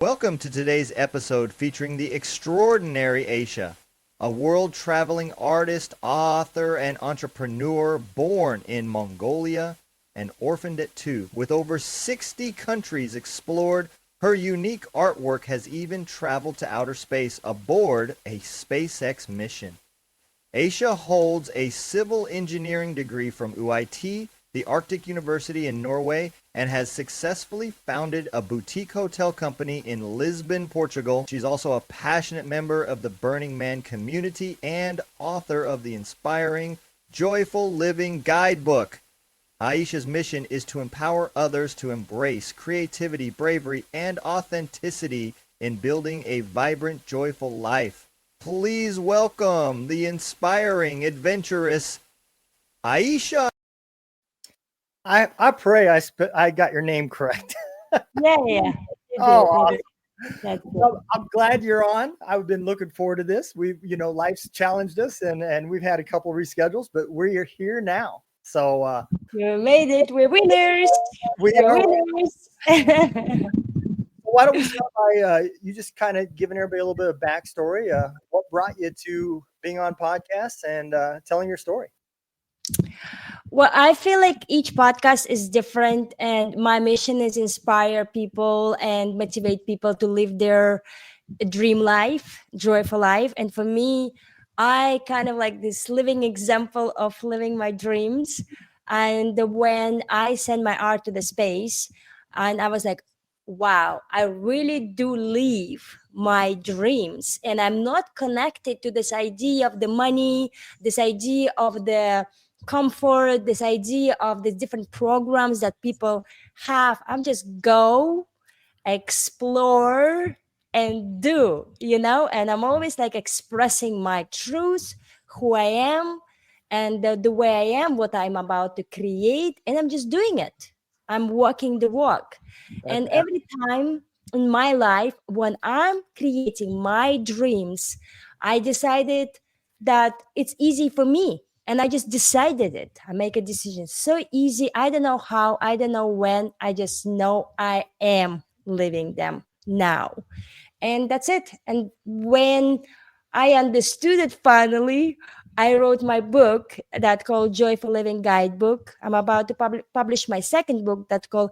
Welcome to today's episode featuring the extraordinary Aisha, a world-traveling artist, author, and entrepreneur born in Mongolia and orphaned at 2. With over 60 countries explored, her unique artwork has even traveled to outer space aboard a SpaceX mission. Aisha holds a civil engineering degree from UIT, the Arctic University in Norway, and has successfully founded a boutique hotel company in Lisbon, Portugal. She's also a passionate member of the Burning Man community and author of the inspiring Joyful Living Guidebook. Aisha's mission is to empower others to embrace creativity, bravery, and authenticity in building a vibrant, joyful life. Please welcome the inspiring, adventurous Aisha. I pray I got your name correct. Yeah, you Oh, did. awesome. That's good. Well, I'm glad you're on. I've been looking forward to this. Life's challenged us, and we've had a couple reschedules, but we're here now. So You made it. We're winners. we We're are. winners. Why don't we start by you just kind of giving everybody a little bit of backstory? What brought you to being on podcasts and telling your story? Well, I feel like each podcast is different, and my mission is inspire people and motivate people to live their dream life, joyful life. And for me, I kind of like this living example of living my dreams. And when I send my art to the space, and I was like, wow, I really do live my dreams. And I'm not connected to this idea of the money, this idea of the comfort, this idea of the different programs that people have. I'm just go, explore, and do. And I'm always like expressing my truth, who I am, and the way I am, what I'm about to create, and I'm just doing it. I'm walking the walk. That's And every time in my life when I'm creating my dreams, I decided that it's easy for me, and I just decided it. I make a decision so easy. I don't know how, I don't know when, I just know I am living them now. And that's it. And when I understood it finally, I wrote my book that called Joyful Living Guidebook. I'm about to publish my second book that called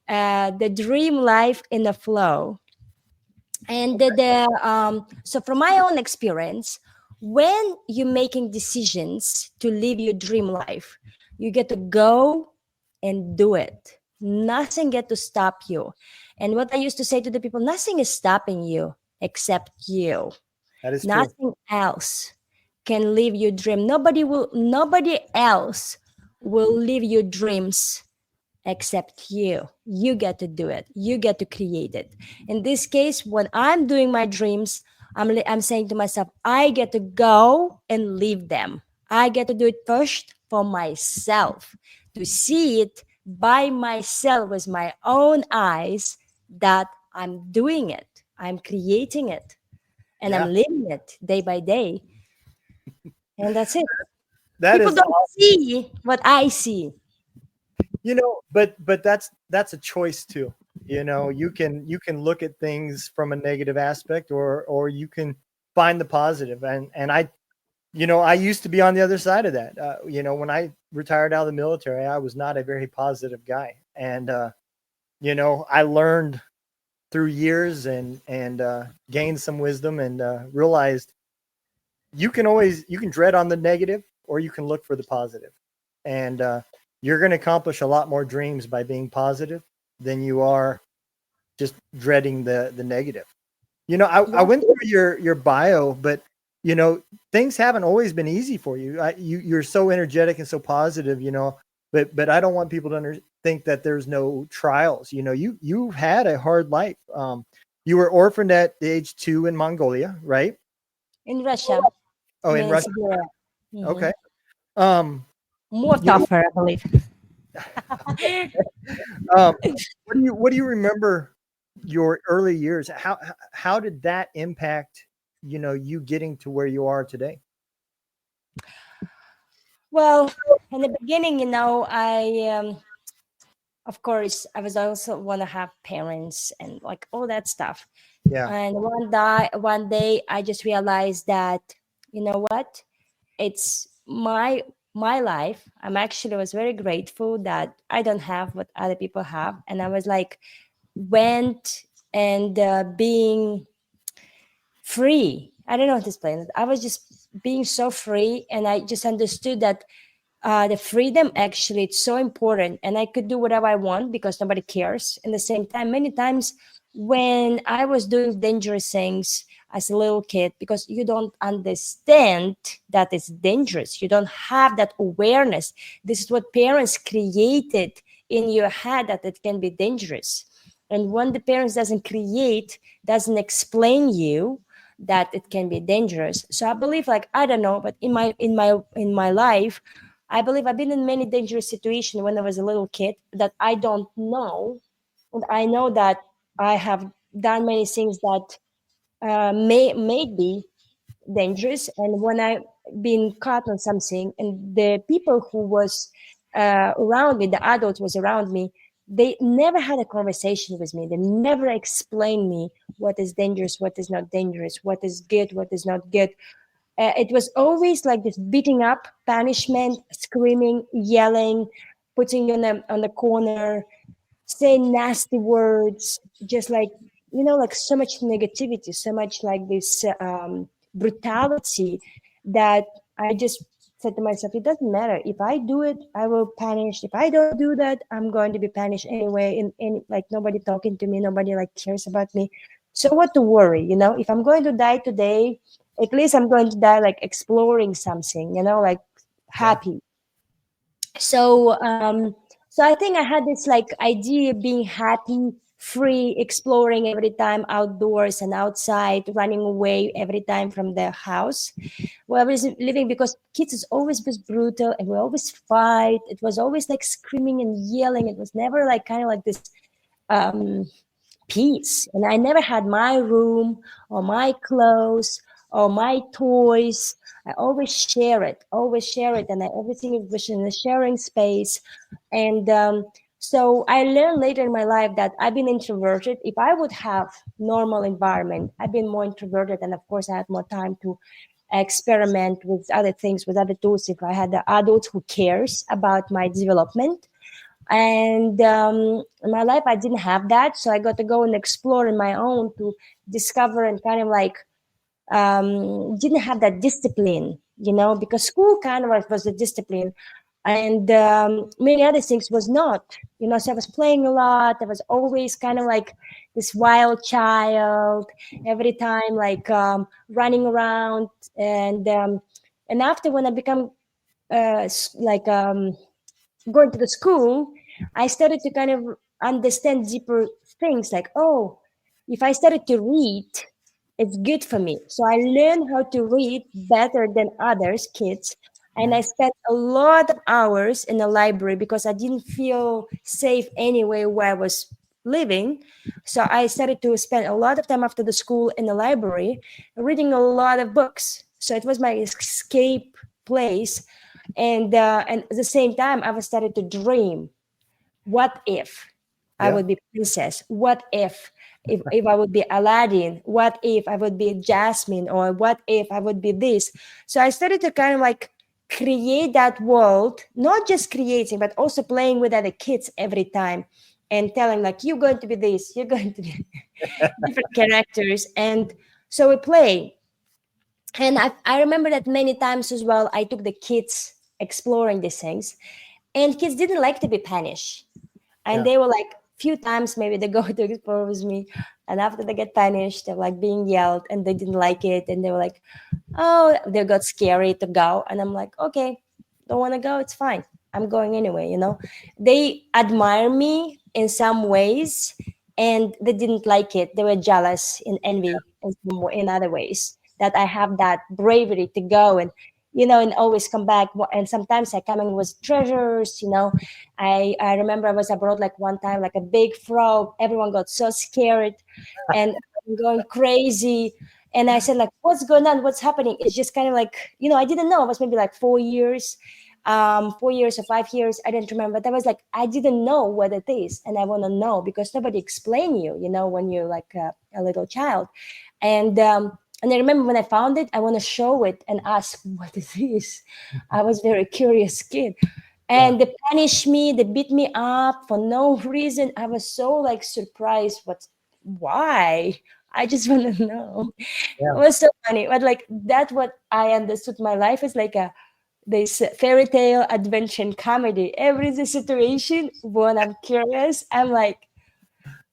The Dream Life in the Flow. And so from my own experience, when you're making decisions to live your dream life, you get to go and do it. Nothing get to stop you. And what I used to say to the people, nothing is stopping you except you. that is true. Nothing else can live your dream. Nobody else will live your dreams except you. You get to do it. You get to create it. In this case, when I'm doing my dreams, I'm saying to myself, I get to go and live them. I get to do it first for myself, to see it by myself with my own eyes that I'm doing it. I'm creating it, and Yeah, I'm living it day by day. And that's it. that People is don't see what I see. but that's a choice too. You can look at things from a negative aspect, or you can find the positive. And I used to be on the other side of that. When I retired out of the military, I was not a very positive guy. And I learned through years and gained some wisdom, and realized you can dread on the negative, or you can look for the positive. And you're going to accomplish a lot more dreams by being positive than you are just dreading the negative. I Yeah. went through your bio, but things haven't always been easy for you. You're so energetic and so positive, but I don't want people to think that there's no trials. You had a hard life. You were orphaned at the age 2 in Mongolia, right? In Russia, Oh, in in Russia. Siberia. Mhm. Okay. Um, More you know, tougher, I believe. um, what do you remember your early years? How did that impact you getting to where you are today? Well, in the beginning, I of course, I was also want to have parents and like all that stuff. Yeah. And one day, I just realized that, you know what? It's my life. I'm actually was very grateful that I don't have what other people have, and I was like went and being free. I don't know how to explain it. I was just being so free, and I just understood that the freedom actually it's so important, and I could do whatever I want because nobody cares. In the same time, many times when I was doing dangerous things as a little kid, because you don't understand that it's dangerous, you don't have that awareness. This is what parents created in your head, that it can be dangerous. And when the parents doesn't create, doesn't explain you that it can be dangerous. So I believe, like, I don't know, but in my life, I believe I've been in many dangerous situations when I was a little kid that I don't know. And I know that I have done many things that may be dangerous. And when I been caught on something, and the people who was around me, the adults was around me, they never had a conversation with me. They never explained me what is dangerous, what is not dangerous, what is good, what is not good. It was always like this beating up, punishment, screaming, yelling, putting you on the corner, saying nasty words, just like, like so much negativity, so much like this brutality, that I just said to myself, it doesn't matter. If I do it, I will punish. If I don't do that, I'm going to be punished anyway. And like nobody talking to me, nobody like cares about me. So what to worry, if I'm going to die today, at least I'm going to die like exploring something, like Yeah. happy. So I think I had this like idea of being happy, free, exploring every time outdoors and outside, running away every time from the house where I was living, because kids is always was brutal and we always fight. It was always like screaming and yelling. It was never like kind of like this um peace. And I never had my room or my clothes or my toys. I always share it, and everything was in a sharing space. And so I learned later in my life that I've been introverted. If I would have normal environment, I've been more introverted, and of course I had more time to experiment with other things, with other tools. If I had the adult who cares about my development, and in my life I didn't have that, so I got to go and explore in my own to discover, and kind of like didn't have that discipline, because school kind of like was the discipline, and many other things was not, so I was playing a lot. I was always kind of like this wild child every time, like running around. And after, when I become like going to the school, I started to kind of understand deeper things, like, oh, if I started to read, it's good for me. So I learned how to read better than others, kids. And I Mhm. spent a lot of hours in the library because I didn't feel safe anyway where I was living. So I started to spend a lot of time after the school in the library reading a lot of books. So it was my escape place. And at the same time, I was started to dream. What if I Yeah. would be princess? What if I would be Aladdin? What if I would be Jasmine? Or what if I would be this? So I started to kind of like create that world, not just creating, but also playing with other kids every time, and telling like, you're going to be this, you're going to be different characters. And so we play. And I remember that many times as well, I took the kids exploring these things, and kids didn't like to be punished. And Yeah. they were like, few times maybe they go to explore with me, and after they get punished, they're like being yelled, and they didn't like it, and they were like, oh, they got scary to go. And I'm like, okay, don't want to go, it's fine, I'm going anyway. They admire me in some ways, and they didn't like it. They were jealous and envy in other ways, that I have that bravery to go and always come back. And sometimes I come in with treasures. I remember I was abroad like one time, like a big frog. Everyone got so scared and I'm going crazy. And I said, like, what's going on? What's happening? It's just kind of like, I didn't know. I was maybe like 4 years. 4 years or 5 years, I didn't remember. But I was like, I didn't know what it is, and I want to know because nobody explained you, when you're like a little child. And I remember when I found it, I want to show it and ask what it is. I was very curious kid. Yeah. And they punished me, they beat me up for no reason. I was so like surprised. Why? I just want to know. It Yeah. was so funny. But like that's what I understood my life is like a this fairy tale adventure and comedy. Every situation when I'm curious, I'm like,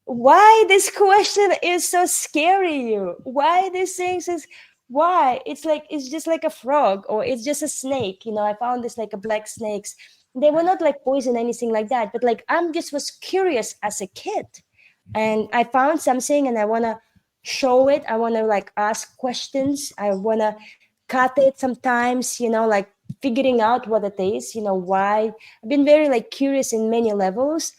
why this question is so scary you? Why these things is why? It's like it's just like a frog or it's just a snake. I found this like a black snakes. They were not like poison, anything like that. But like I'm just was curious as a kid. And I found something and I wanna show it. I wanna like ask questions. I wanna cut it sometimes, like figuring out what it is, why. I've been very like curious in many levels.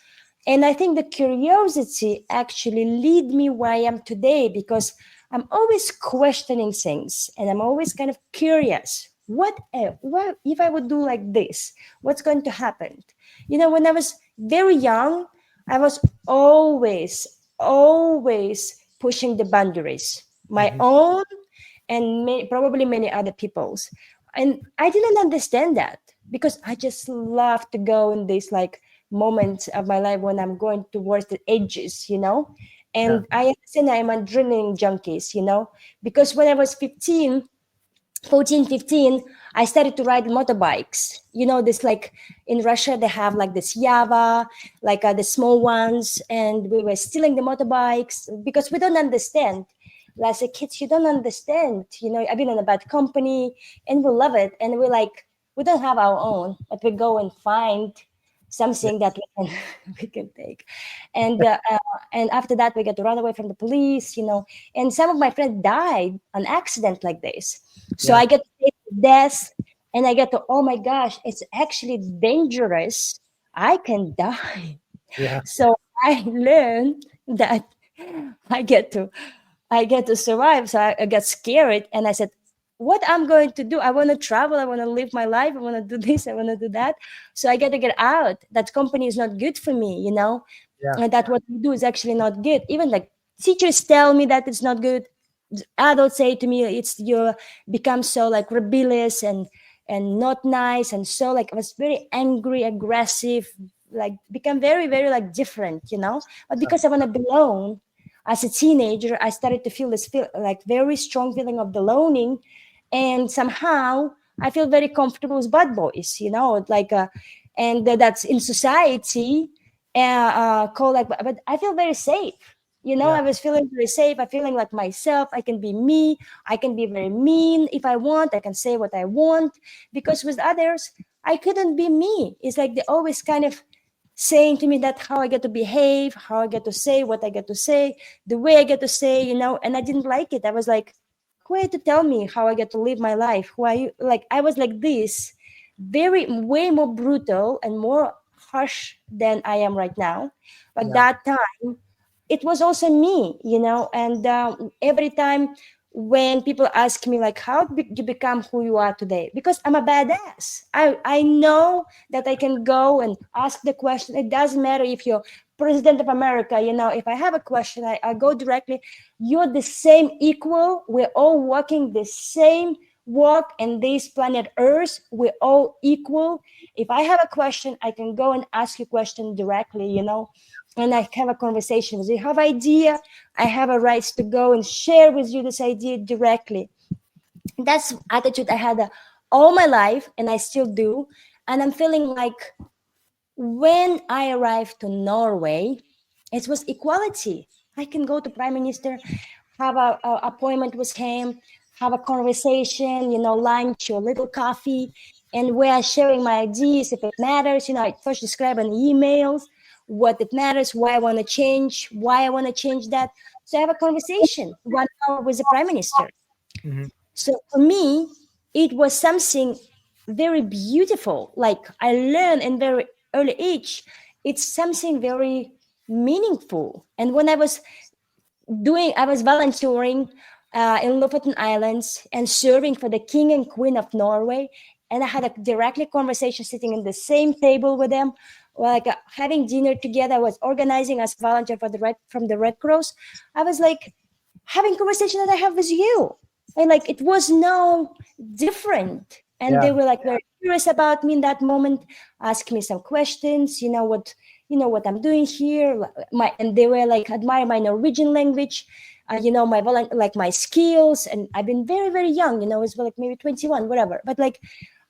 And I think the curiosity actually lead me where I am today because I'm always questioning things and I'm always kind of curious. What if I would do like this? What's going to happen? When I was very young, I was always pushing the boundaries, my Mhm. own and probably many other people's. And I didn't understand that because I just love to go in these like moments of my life when I'm going towards the edges. Yeah. And I understand I'm adrenaline junkies, because when I was 14, 15, I started to ride motorbikes. This like in Russia, they have like this Yava, like the small ones, and we were stealing the motorbikes because we don't understand. As a kids, you don't understand. I've been in a bad company and we love it. And we're like, we don't have our own, but we go and find Yeah. something that we can, we can take. And after that, we get to run away from the police. And some of my friends died on accident like this, so Yeah. I get to face death and I get to, oh my gosh, it's actually dangerous. I can die. Yeah. So I learned that I get to I get to survive. So I got scared and I said, what I'm going to do? I want to travel. I want to live my life. I want to do this. I want to do that. So I got to get out. That company is not good for me. Yeah. And that what we do is actually not good. Even like teachers tell me that it's not good. Adults say to me, it's you become so like rebellious and not nice. And so like I was very angry, aggressive, like become very, very like different. But because I want to belong, as a teenager, I started to feel this like very strong feeling of belonging, and somehow I feel very comfortable with bad boys, like, and that's in society, called like, but I feel very safe. Yeah. I was feeling very safe. I feeling like myself. I can be me. I can be very mean if I want. I can say what I want because with others, I couldn't be me. It's like they always kind of saying to me that how I get to behave, how I get to say what I get to say, the way I get to say, and I didn't like it. I was like, who are you to tell me how I get to live my life? Who are you? Like, I was like this, very, way more brutal and more harsh than I am right now. But Yeah. that time, it was also me, and every time when people ask me like how you become who you are today, because I'm a badass. I know that I can go and ask the question. It doesn't matter if you're president of America. If I have a question, I go directly. You're the same equal. We're all walking the same walk in this planet Earth. We're all equal. If I have a question, I can go and ask you question directly. And I have a conversation with you. Have idea, I have a right to go and share with you this idea directly. That's attitude I had all my life, and I still do. And I'm feeling like when I arrived to Norway, it was equality. I can go to prime minister, have a appointment with him, have a conversation, lunch or little coffee, and we are sharing my ideas if it matters. I first describe in emails what it matters, why I want to change, why I want to change that. So I have a conversation 1 hour with the prime minister. Mhm. So for me, it was something very beautiful. Like I learned in very early age, it's something very meaningful. And when I was volunteering in Lofoten Islands and serving for the King and Queen of Norway. and I had a directly conversation sitting in the same table with them, like having dinner together. I was organizing as volunteer for from the Red Cross. I was like having conversation that I have with you, and like it was no different. And Yeah. they were like very curious about me in that moment, ask me some questions. What I'm doing here. And they were like admire my Norwegian language, like my skills. And I've been very very young. It's like maybe 21, whatever. But like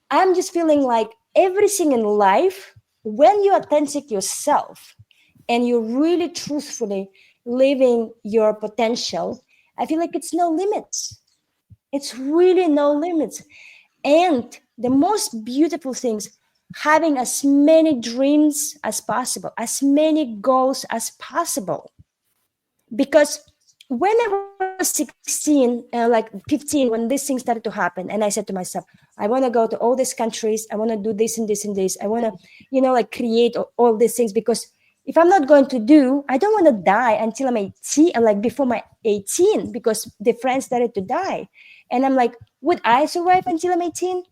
I'm just feeling like everything in life, when you authentic yourself and you're really truthfully living your potential, I feel like it's no limits. It's really no limits. And the most beautiful things, having as many dreams as possible, as many goals as possible. Because when I was 16, like 15, when this thing started to happen, and I said to myself, I want to go to all these countries, I want to do this and this and this, I want to, like create all these things, because if I'm not going to do, I don't want to die until I'm 18, like before my 18, because the friends started to die. And I'm like, would I survive until I'm 18?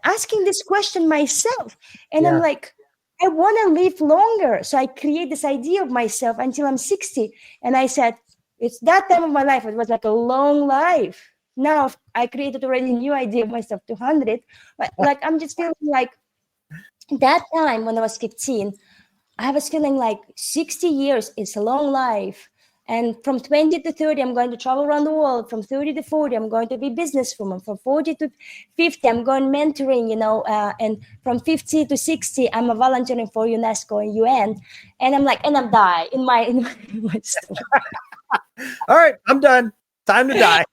Asking this question myself. And I'm Yeah. like, I want to live longer. So I create this idea of myself until I'm 60. And I said, it's that time of my life. It was like a long life. Now I created already a new idea of myself, 200. But like, I'm just feeling like that time when I was 15, I was feeling like 60 years is a long life. And from 20 to 30, I'm going to travel around the world. From 30 to 40, I'm going to be businesswoman. From 40 to 50, I'm going mentoring, and from 50 to 60, I'm a volunteering for UNESCO and UN. And I'm like, and I'm die in my story. All right, I'm done. Time to die.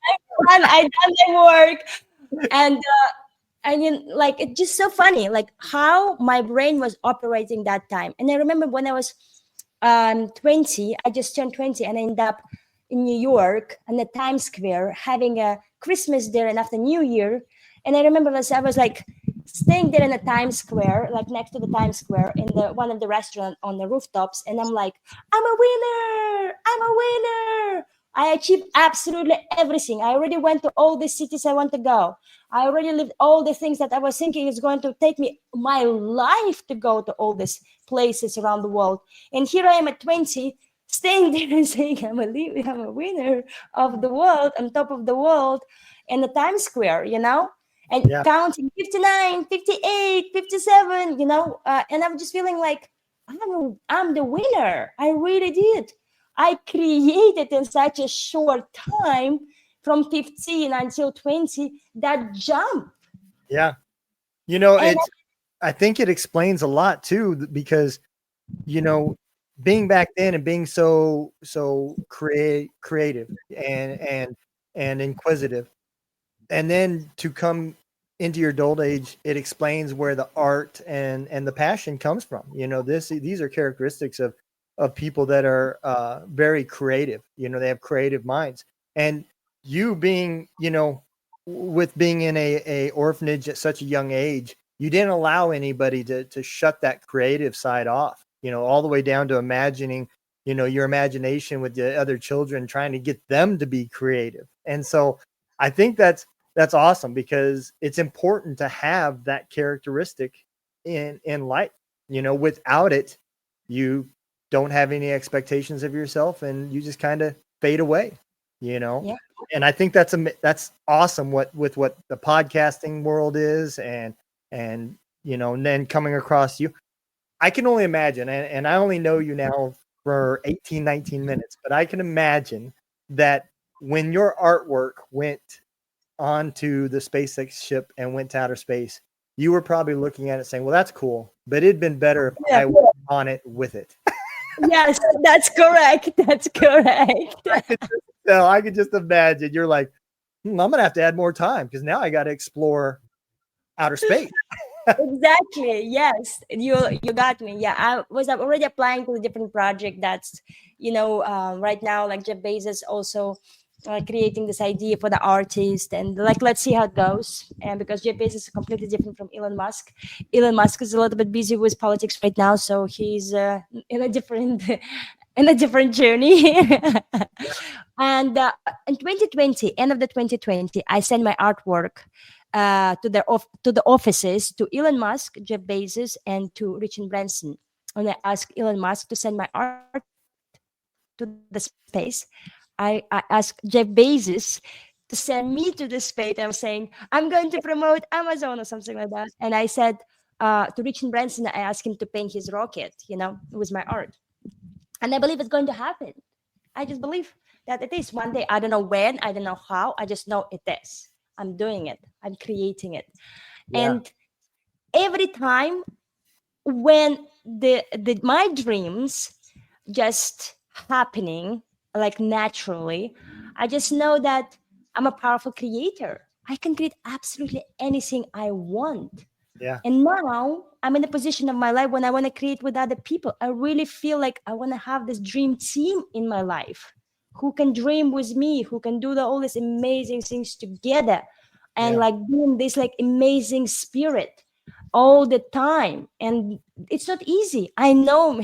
I done my work. And like it's just so funny like how my brain was operating that time. And I remember when I was 20, I just turned 20, and I ended up in New York and the Times Square having a Christmas there and after New Year. And I remember I was like staying there in the Times Square, like next to the Times Square in the one of the restaurant on the rooftops. And I'm like, I'm a winner, I'm a winner. I achieved absolutely everything. I already went to all the cities I want to go. I already lived all the things that I was thinking is going to take me my life to go to all these places around the world. And here I am at 20, staying there and saying I'm a winner of the world, on top of the world, in the Times Square, and Yeah. counting 59, 58, 57, and I'm just feeling like I'm the winner. I really did. I created in such a short time from 15 until 20 that jump. Yeah. And I think it explains a lot too, because, being back then and being so creative and inquisitive, and then to come into your adult age, it explains where the art and the passion comes from. These are characteristics of people that are very creative. They have creative minds. And you being, with being in a orphanage at such a young age, you didn't allow anybody to shut that creative side off, all the way down to imagining, your imagination with the other children, trying to get them to be creative. And so I think that's awesome, because it's important to have that characteristic in life. Without it, you don't have any expectations of yourself, and you just kind of fade away. yeah, And I think that's awesome. What the podcasting world is, and and then coming across you, I can only imagine, and I only know you now for 18, 19 minutes, but I can imagine that when your artwork went onto the SpaceX ship and went to outer space, you were probably looking at it saying, well, that's cool, but it'd been better if yeah. I was on it with it. Yes, that's correct. That's correct. So I could just imagine you're like, I'm going to have to add more time, because now I got to explore outer space. Exactly. Yes, you got me. Yeah, I was already applying to a different project. That's right now, like Jeff Bezos also creating this idea for the artist, and like let's see how it goes. And because Jeff Bezos is completely different from Elon Musk. Elon Musk is a little bit busy with politics right now, so he's in a different in a different journey. And in 2020, end of the 2020, I sent my artwork to the offices to Elon Musk, Jeff Bezos, and to Richard Branson. And I asked Elon Musk to send my art to the space. I asked Jeff Bezos to send me to the space. I was saying, I'm going to promote Amazon or something like that. And I said to Richard Branson, I asked him to paint his rocket, with my art. And I believe it's going to happen. I just believe that it is one day. I don't know when, I don't know how. I just know it is. I'm doing it. I'm creating it. Yeah. And every time when the my dreams just happening like naturally, I just know that I'm a powerful creator. I can create absolutely anything I want. Yeah. And now I'm in a position of my life when I want to create with other people. I really feel like I want to have this dream team in my life who can dream with me, who can do all these amazing things together and Yeah. like doing this like amazing spirit all the time. And it's not easy. I know.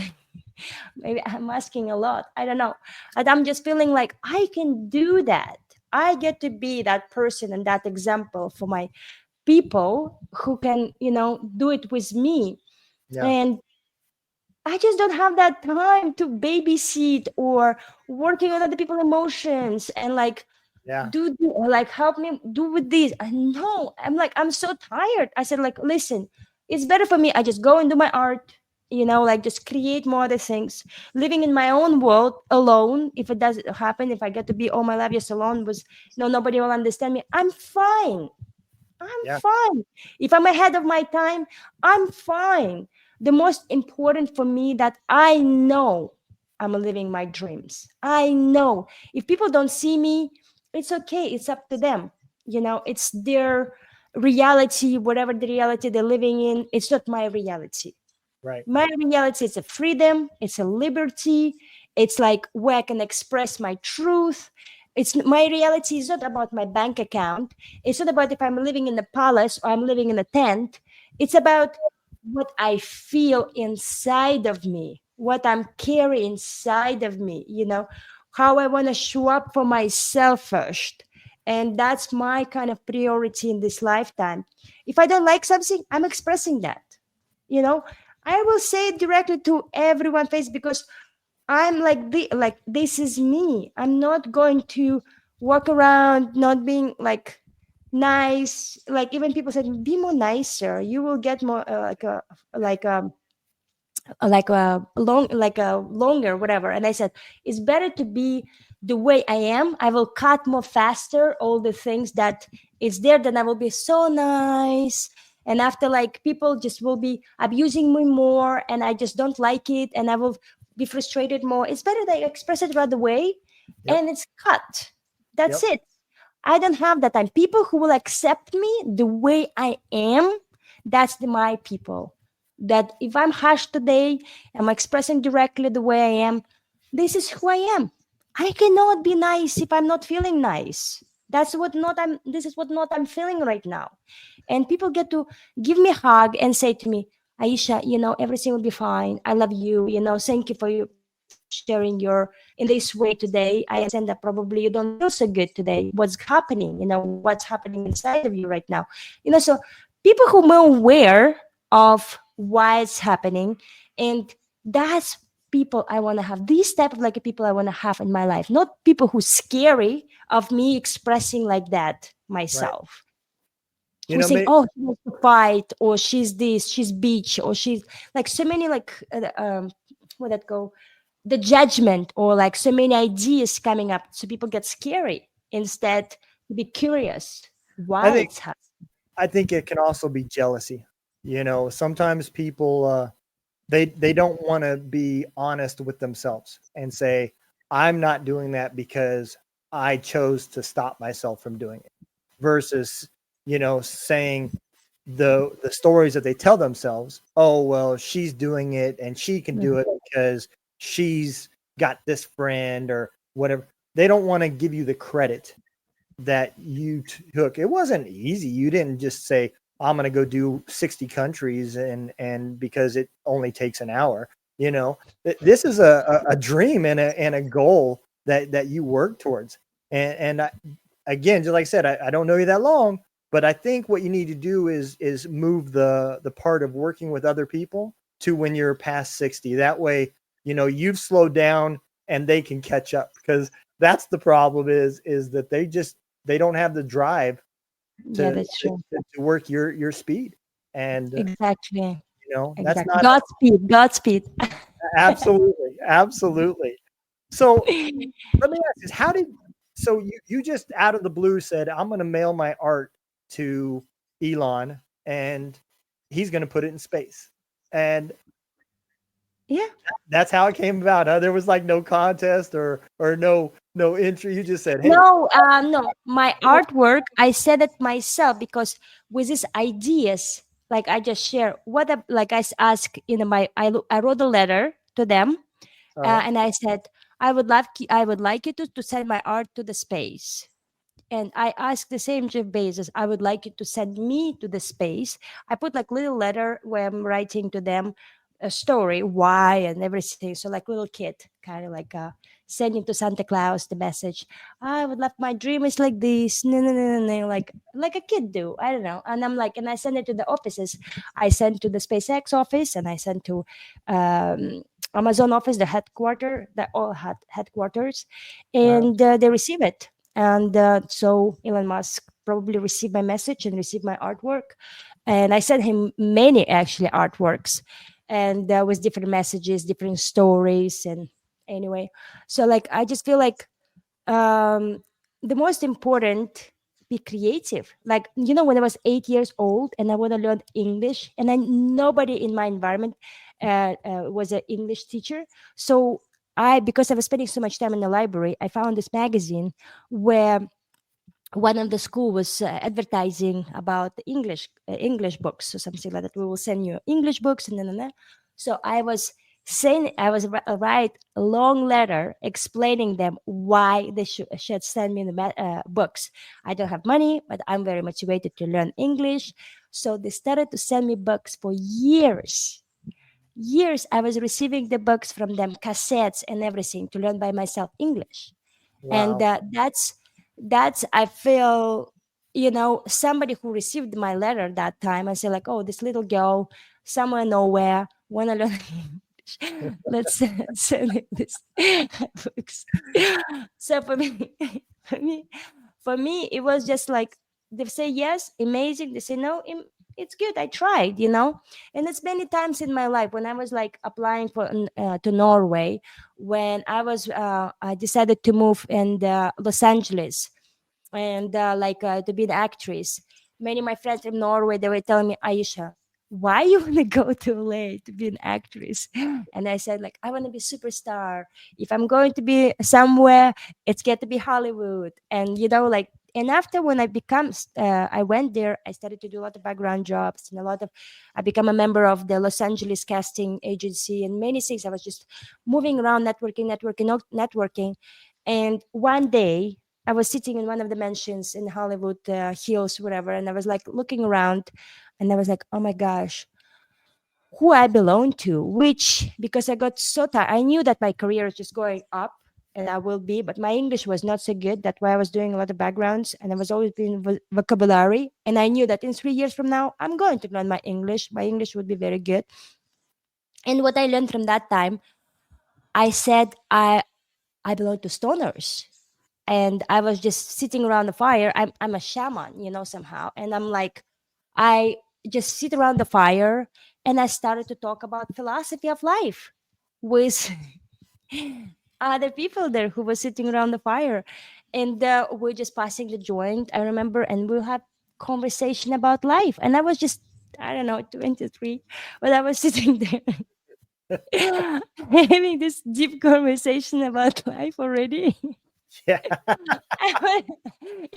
Maybe I'm asking a lot. I don't know. But I'm just feeling like I can do that. I get to be that person and that example for my people who can do it with me. Yeah. And I just don't have that time to babysit or working on other people's emotions and like Yeah. or like help me do with this. I know I'm so tired. I said like, listen, it's better for me. I just go and do my art, like just create more other things, living in my own world alone. If it doesn't happen, if I get to be all my life just alone with nobody will understand me, I'm fine. I'm Yeah. fine. If I'm ahead of my time, I'm fine. The most important for me that I know I'm living my dreams. I know if people don't see me, it's okay. It's up to them. It's their reality, whatever the reality they're living in. It's not my reality. Right. My reality is a freedom, it's a liberty, it's like where I can express my truth. It's my reality is not about my bank account. It's not about if I'm living in a palace or I'm living in a tent. It's about what I feel inside of me, what I'm carrying inside of me, how I want to show up for myself first. And that's my kind of priority in this lifetime. If I don't like something, I'm expressing that you know I will say it directly to everyone face because I'm like this is me. I'm not going to walk around not being like nice. Like even people said be more nicer, you will get more like a like a longer whatever. And I said it's better to be the way I am. I will cut more faster all the things that is there, then I will be so nice. And after like people just will be abusing me more and I just don't like it and I will be frustrated more. It's better that I express it right away Yep. and it's cut. That's Yep. it. I don't have that time. People who will accept me the way I am, that's my people. That if I'm harsh today, I'm expressing directly the way I am, this is who I am. I cannot be nice if I'm not feeling nice. This is what not I'm feeling right now. And people get to give me a hug and say to me, Aisha, everything will be fine. I love you. Thank you for sharing your in this way today. I understand that probably you don't feel so good today. What's happening? What's happening inside of you right now? So people who are aware of why it's happening, and that's people I want to have. These type of like people I want to have in my life, not people who scary of me expressing like that Right. myself, You who know, saying, may, "Oh, she wants to fight," or "She's this," "She's beach," or "She's like so many like where that go, the judgment or like so many ideas coming up, so people get scary instead to be curious I why think it's happening. I think it can also be jealousy. Sometimes people they don't want to be honest with themselves and say, I'm not doing that because I chose to stop myself from doing it, versus saying the stories that they tell themselves. Oh, well, she's doing it and she can do it because she's got this friend or whatever. They don't want to give you the credit that you took. It wasn't easy. You didn't just say, I'm going to go do 60 countries and because it only takes an hour. This is a dream and a goal that you work towards. And again, just like I said, I don't know you that long, But I think what you need to do is move the part of working with other people to when you're past 60. That way, you've slowed down and they can catch up, because that's the problem is that they don't have the drive Yeah, to that's true. to work your speed. And Exactly. that's Exactly. not Godspeed. Godspeed. absolutely, absolutely. So let me ask this: so you just out of the blue said, I'm going to mail my art to Elon, and he's going to put it in space, and Yeah. that's how it came about, huh? There was like no contest or no entry. You just said, hey. No, no. My artwork, I said it myself because with these ideas, like I just share like ask I wrote a letter to them, uh, and I said I would like you to send my art to the space. And I asked the same Jeff Bezos, I would like you to send me to the space. I put like little letter where I'm writing to them a story, why and everything. So like little kid, kind of like sending to Santa Claus the message. I would love my dream is like this. No, no, no, no, no. Like a kid do. I don't know. And I'm like, and I send it to the offices. I sent to the SpaceX office and I sent to um, Amazon office, the headquarters, the all headquarters, uh, and they receive it. And so Elon Musk probably received my message and received my artwork. And I sent him many actually artworks, and with different messages, different stories. And anyway, so like I just feel like um, the most important, be creative. Like, when I was 8 years old and I want to learn English, and then nobody in my environment was an English teacher. So because I was spending so much time in the library, I found this magazine where one of the school was advertising about the English books, so something like that. We will send you English books, and. So I was saying, write a long letter explaining them why they should send me the books. I don't have money, but I'm very motivated to learn English. So they started to send me books for years. Years I was receiving the books from them, cassettes and everything, to learn by myself English. And wow. that's I feel, somebody who received my letter that time, I say like, oh, this little girl somewhere nowhere want to learn English. Let's send it this books. So for me, for me for me it was just like, they say yes, amazing, they say no, it's good, I tried. And it's many times in my life when I was like applying for to Norway, when I decided to move in Los Angeles, and to be an actress. Many of my friends from Norway, they were telling me, Aisha, why you want to go to LA to be an actress? And I said, like, I want to be superstar. If I'm going to be somewhere, it's got to be Hollywood. And and after when I went there, I started to do a lot of background jobs and I become a member of the Los Angeles casting agency and many things. I was just moving around, networking. And one day I was sitting in one of the mansions in Hollywood Hills, whatever, and I was like looking around, and I was like, oh my gosh, who I belong to? Which, because I got so tired, I knew that my career is just going up, and I will be, but my English was not so good. That's why I was doing a lot of backgrounds, and I was always doing vocabulary, and I knew that in 3 years from now, I'm going to learn my English. My English would be very good. And what I learned from that time, I said I belong to stoners, and I was just sitting around the fire. I'm a shaman, somehow. And I'm like, I just sit around the fire and I started to talk about philosophy of life with other people there who were sitting around the fire. And we're just passing the joint, I remember, and we'll have conversation about life. And I was just, I don't know, 23, but I was sitting there having this deep conversation about life already. Yeah. If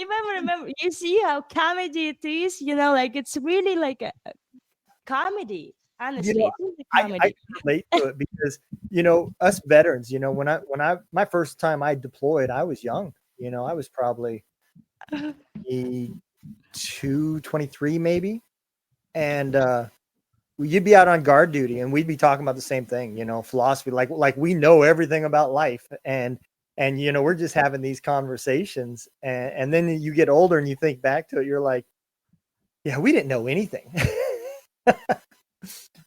I remember, you see how comedy it is, like it's really like a comedy. you Honestly, know it is a I comedy. can relate to it because us veterans, when I my first time I deployed, I was young. I was probably 22, 23 maybe. And you'd be out on guard duty and we'd be talking about the same thing, philosophy, like we know everything about life. And we're just having these conversations, and then you get older and you think back to it, you're like, yeah, we didn't know anything.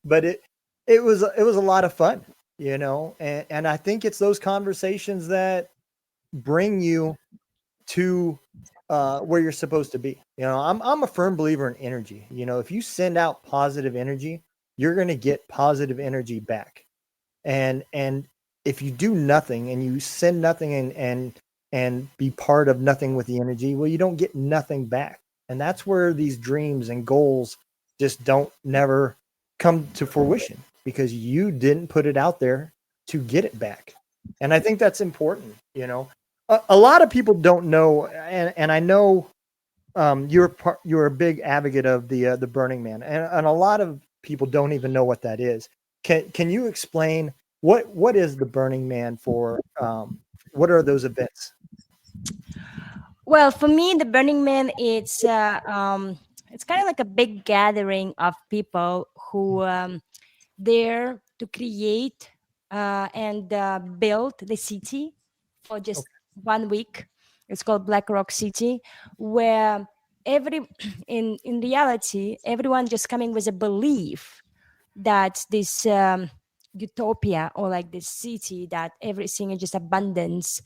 But it was a lot of fun, and I think it's those conversations that bring you to where you're supposed to be. I'm a firm believer in energy. If you send out positive energy, you're going to get positive energy back. And if you do nothing and you send nothing and be part of nothing with the energy, well, you don't get nothing back. And that's where these dreams and goals just don't never come to fruition because you didn't put it out there to get it back. And I think that's important. A lot of people don't know, and I know you're a big advocate of the Burning Man, and a lot of people don't even know what that is. Can you explain what is the Burning Man for? What are those events? Well, for me, the Burning Man, it's kind of like a big gathering of people who there to create and build the city for just Okay. 1 week. It's called Black Rock City, where every in reality, everyone just coming with a belief that this utopia or like this city that everything is just abundance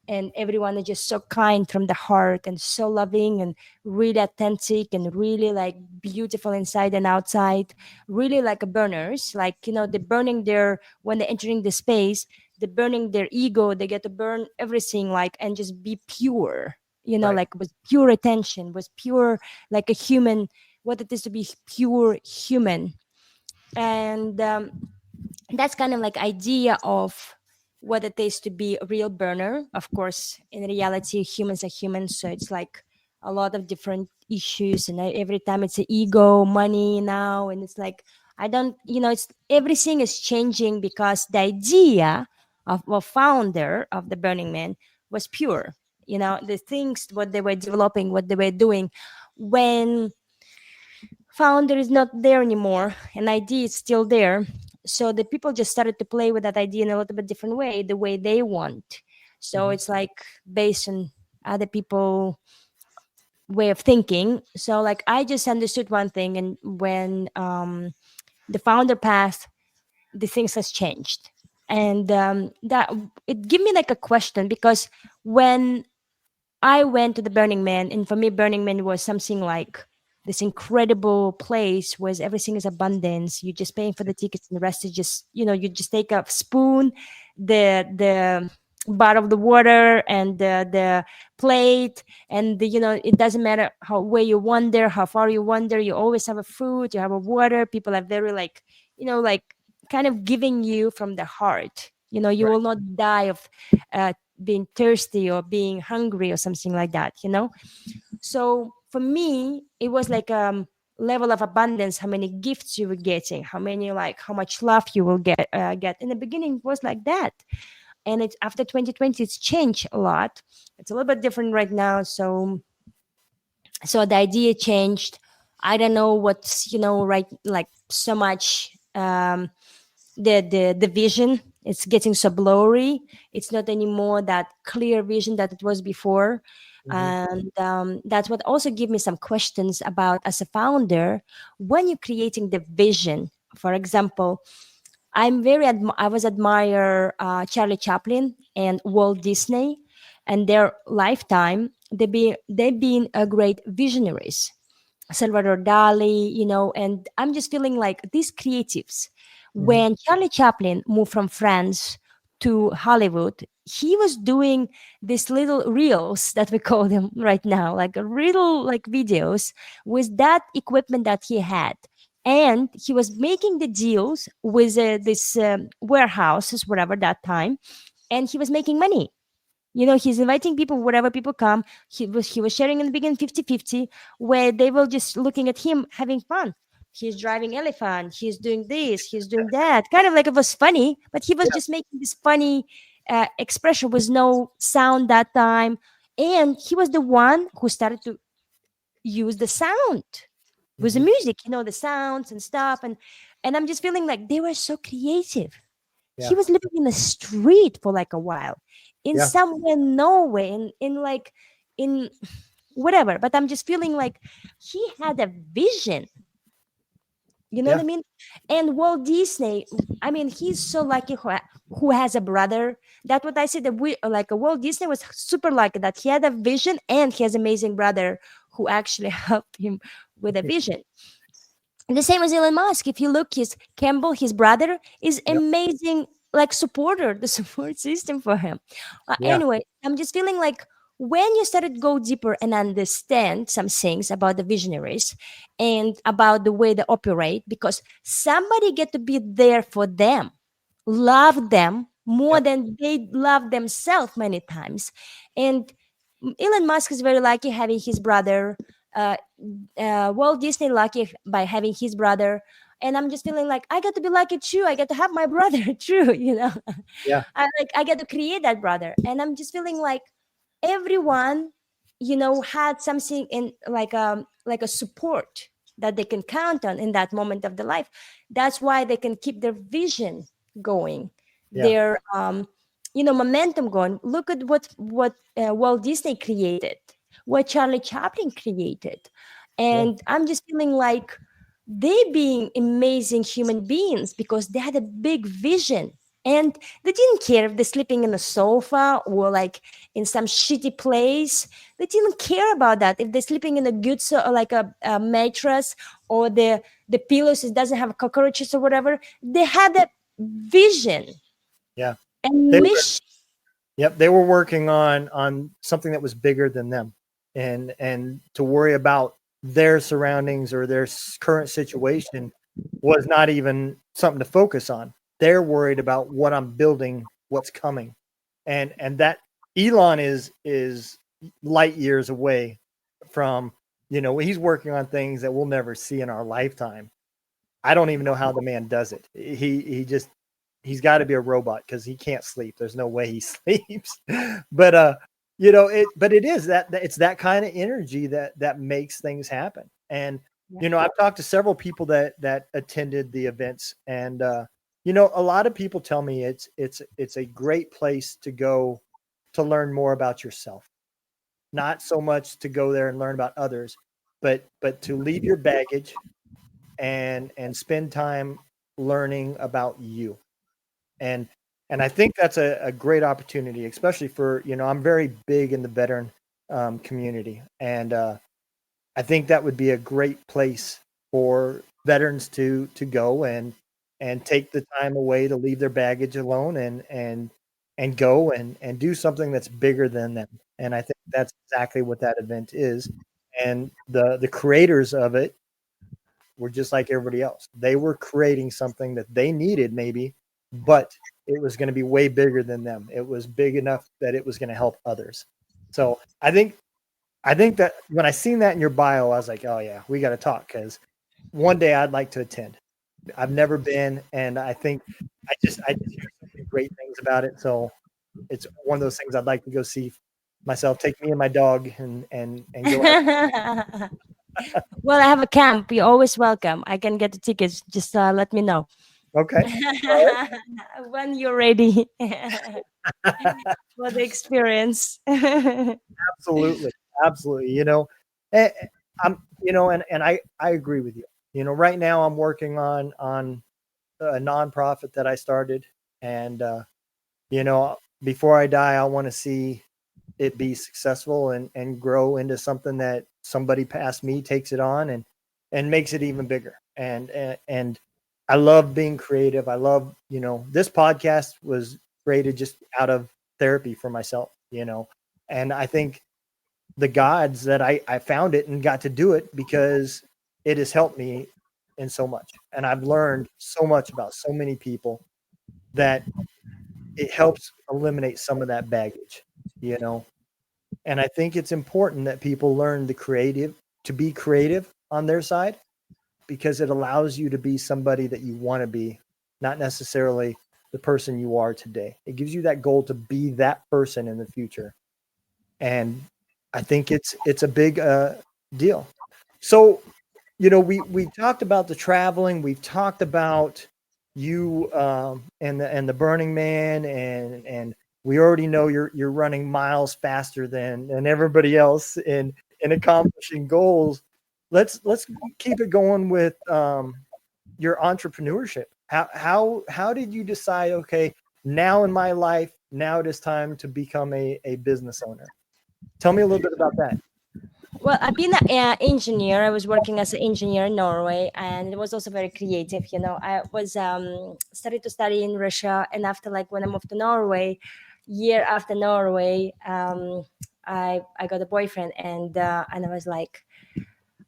and everyone is just so kind from the heart and so loving and really authentic and really like beautiful inside and outside, really like a burners, like they're burning their when they're entering the space, they're burning their ego, they get to burn everything like and just be pure, Right. like with pure attention, was pure like a human, what it is to be pure human. And that's kind of like idea of what it is to be a real burner. Of course, in reality, humans are humans, so it's like a lot of different issues, and every time it's the ego, money now, and it's like I don't, it's everything is changing because the idea of a founder of the Burning Man was pure. The things what they were developing, what they were doing, when founder is not there anymore and idea is still there, so the people just started to play with that idea in a little bit different way, the way they want. So Hmm. it's like based on other people way of thinking. So like I just understood one thing, and when the founder passed, the things has changed. And that it gave me like a question, because when I went to the Burning Man, and for me, Burning Man was something like this incredible place where everything is abundance. You're just paying for the tickets, and the rest is just, you just take a spoon, the bar of the water, and the plate, and it doesn't matter how where you wander, how far you wander. You always have a food, you have a water. People are very like, like kind of giving you from the heart. You Right. will not die of being thirsty or being hungry or something like that. So for me it was like level of abundance, how many gifts you were getting, how many, like how much love you will get. In the beginning it was like that, and it's after 2020 it's changed a lot. It's a little bit different right now. So the idea changed. I don't know what's, right, like so much the vision, it's getting so blurry. It's not anymore that clear vision that it was before. Hmm. And that's what also give me some questions about, as a founder, when you're creating the vision. For example, I was admire Charlie Chaplin and Walt Disney, and their lifetime they've been a great visionaries. Salvador Dali, and I'm just feeling like these creatives. Hmm. When Charlie Chaplin moved from France to Hollywood, he was doing these little reels that we call them right now, like a little like videos with that equipment that he had. And he was making the deals with this warehouses, whatever that time, and he was making money. He's inviting people, whatever people come. He was sharing in the beginning 50-50, where they were just looking at him having fun. He's driving elephant, he's doing this, he's doing that. Kind of like it was funny, but he was Yeah. just making this funny expression with no sound that time. And he was the one who started to use the sound with the Hmm. music, the sounds and stuff. And I'm just feeling like they were so creative. He Yeah. was living in the street for like a while, in Yeah. somewhere nowhere, in like in whatever. But I'm just feeling like he had a vision. You know what I Yeah. mean? And Walt Disney, I mean, he's so lucky who has a brother. That's what I said. That we like Walt Disney was super lucky that he had a vision and he has amazing brother who actually helped him with a vision. And the same as Elon Musk. If you look, his Campbell, his brother, is Yep. amazing, like supporter, the support system for him. Yeah. Anyway, I'm just feeling like when you started to go deeper and understand some things about the visionaries and about the way they operate, because somebody get to be there for them, love them more Yep. than they love themselves many times. And Elon Musk is very lucky having his brother. Uh, Walt Disney lucky by having his brother, and I'm just feeling like I got to be lucky too. I get to have my brother too. Yeah. I get to create that brother, and I'm just feeling like everyone, had something in like a support that they can count on in that moment of the life. That's why they can keep their vision going, Yeah. their momentum going. Look at what Walt Disney created, what Charlie Chaplin created. Yeah. And I'm just feeling like they being amazing human beings because they had a big vision, and they didn't care if they're sleeping in a sofa or like in some shitty place. They didn't care about that. If they're sleeping in a good like a mattress, or the pillows it doesn't have cockroaches or whatever, they had a vision Yeah. They and were. mission. Yep, they were working on something that was bigger than them, and to worry about their surroundings or their current situation was not even something to focus on. They're worried about what I'm building, what's coming, and that Elon is light years away from, he's working on things that we'll never see in our lifetime. I don't even know how the man does it. He's got to be a robot because he can't sleep. There's no way he sleeps. But but it is that it's that kind of energy that makes things happen. And Yeah. I've talked to several people that attended the events, and a lot of people tell me it's a great place to go to learn more about yourself. Not so much to go there and learn about others, but to leave your baggage and spend time learning about you. And and I think that's a great opportunity, especially for, I'm very big in the veteran community, and I think that would be a great place for veterans to go and take the time away to leave their baggage alone and go and do something that's bigger than them. And I think that's exactly what that event is. And the creators of it were just like everybody else. They were creating something that they needed, maybe, but it was going to be way bigger than them. It was big enough that it was going to help others. So I think that when I seen that in your bio, I was like, oh yeah, we got to talk, because one day I'd like to attend. I've never been, and I just hear so many great things about it. So it's one of those things I'd like to go see myself. Take me and my dog and go have. Well, I have a camp. You're always welcome. I can get the tickets. Just let me know Okay. All when you're ready right. for the experience. Absolutely, absolutely. Eh, I'm, and I agree with you. Right now I'm working on a nonprofit that I started, and before I die, I want to see it be successful and grow into something that somebody past me takes it on and makes it even bigger. And I love being creative. I love, this podcast was created just out of therapy for myself, and I think the gods that I found it and got to do it because it has helped me in so much. And I've learned so much about so many people that it helps eliminate some of that baggage, you know. And I think it's important that people learn to be creative on their side, because it allows you to be somebody that you want to be, not necessarily the person you are today. It gives you that goal to be that person in the future. And I think it's a big deal. So, we talked about the traveling. We've talked about you and the Burning Man, and we already know you're running miles faster than everybody else in and accomplishing goals. Let's keep it going with your entrepreneurship. How did you decide? Okay, now in my life, now it is time to become a business owner. Tell me a little bit about that. Well, I've been an engineer. I was working as an engineer in Norway, and it was also very creative. You know, I was started to study in Russia, and after, like, when I moved to Norway, year after Norway, I got a boyfriend, and I was like,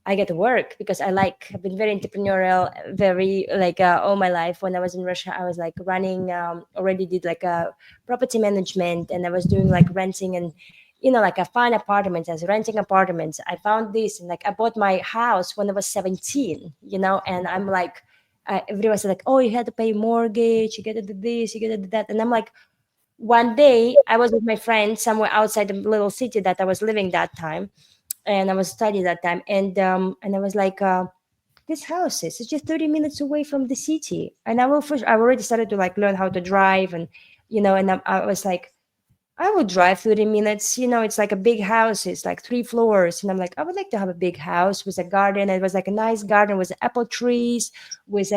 I get to work because I've been very entrepreneurial, very, like, all my life. When I was in Russia, I was like running, already did like a property management, and I was doing like renting and, like, I find apartments, as renting apartments. I found this, and like I bought my house when I was 17, and I'm like, everyone's like, oh, you had to pay mortgage, you got to do this, you got to do that. And I'm like, one day I was with my friend somewhere outside the little city that I was living that time, and I was studying that time, and I was like, this house is it's just 30 minutes away from the city, and I already started to like learn how to drive, and and I was like, I would drive 30 minutes. It's like a big house, it's like 3 floors, and I'm like, I would like to have a big house with a garden. It was like a nice garden with apple trees, with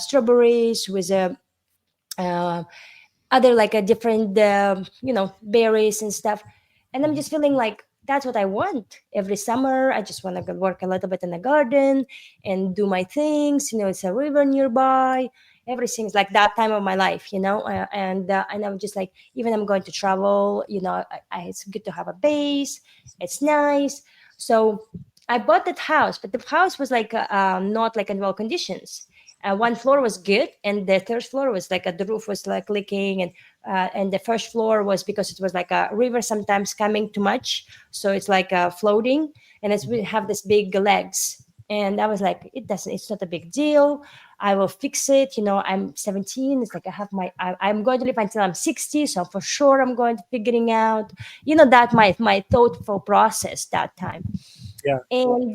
strawberries, with uh, other, like, a different berries and stuff. And I'm Mhm. just feeling like that's what I want every summer. I just want to work a little bit in the garden and do my things. It's a river nearby. Everything's like that time of my life, and I'm just like, even I'm going to travel, it's good to have a base. It's nice. So I bought that house, but the house was like, not like in well conditions. One floor was good, and the third floor was like, the roof was like leaking, and the first floor was because it was like a river sometimes coming too much, so it's like, floating, and we have this big legs. And I was like, it's not a big deal. I will fix it. I'm 17. It's like I'm going to live until I'm 60, so for sure I'm going to figuring out. That my thoughtful process that time. Yeah, And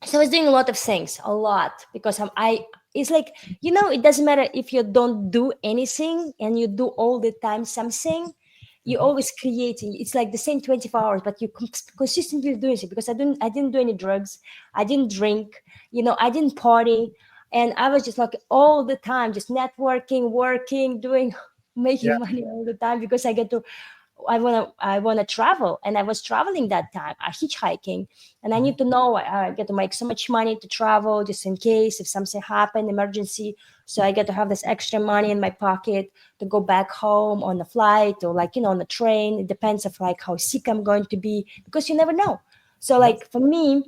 so I was doing a lot of things, a lot, because I it's like, it doesn't matter if you don't do anything and you do all the time something. You're Mhm. always creating. It's like the same 24 hours, but you consistently doing it, because I didn't do any drugs. I didn't drink. I didn't party. And I was just like all the time, just networking, working, doing, yeah, making money all the time, because I wanna travel, and I was traveling that time, hitchhiking, and I Mhm. need to know, I get to make so much money to travel, just in case if something happened, emergency. So I get to have this extra money in my pocket to go back home on the flight, or, like, on the train. It depends of like how sick I'm going to be, because you never know. So, Yep. like, for me,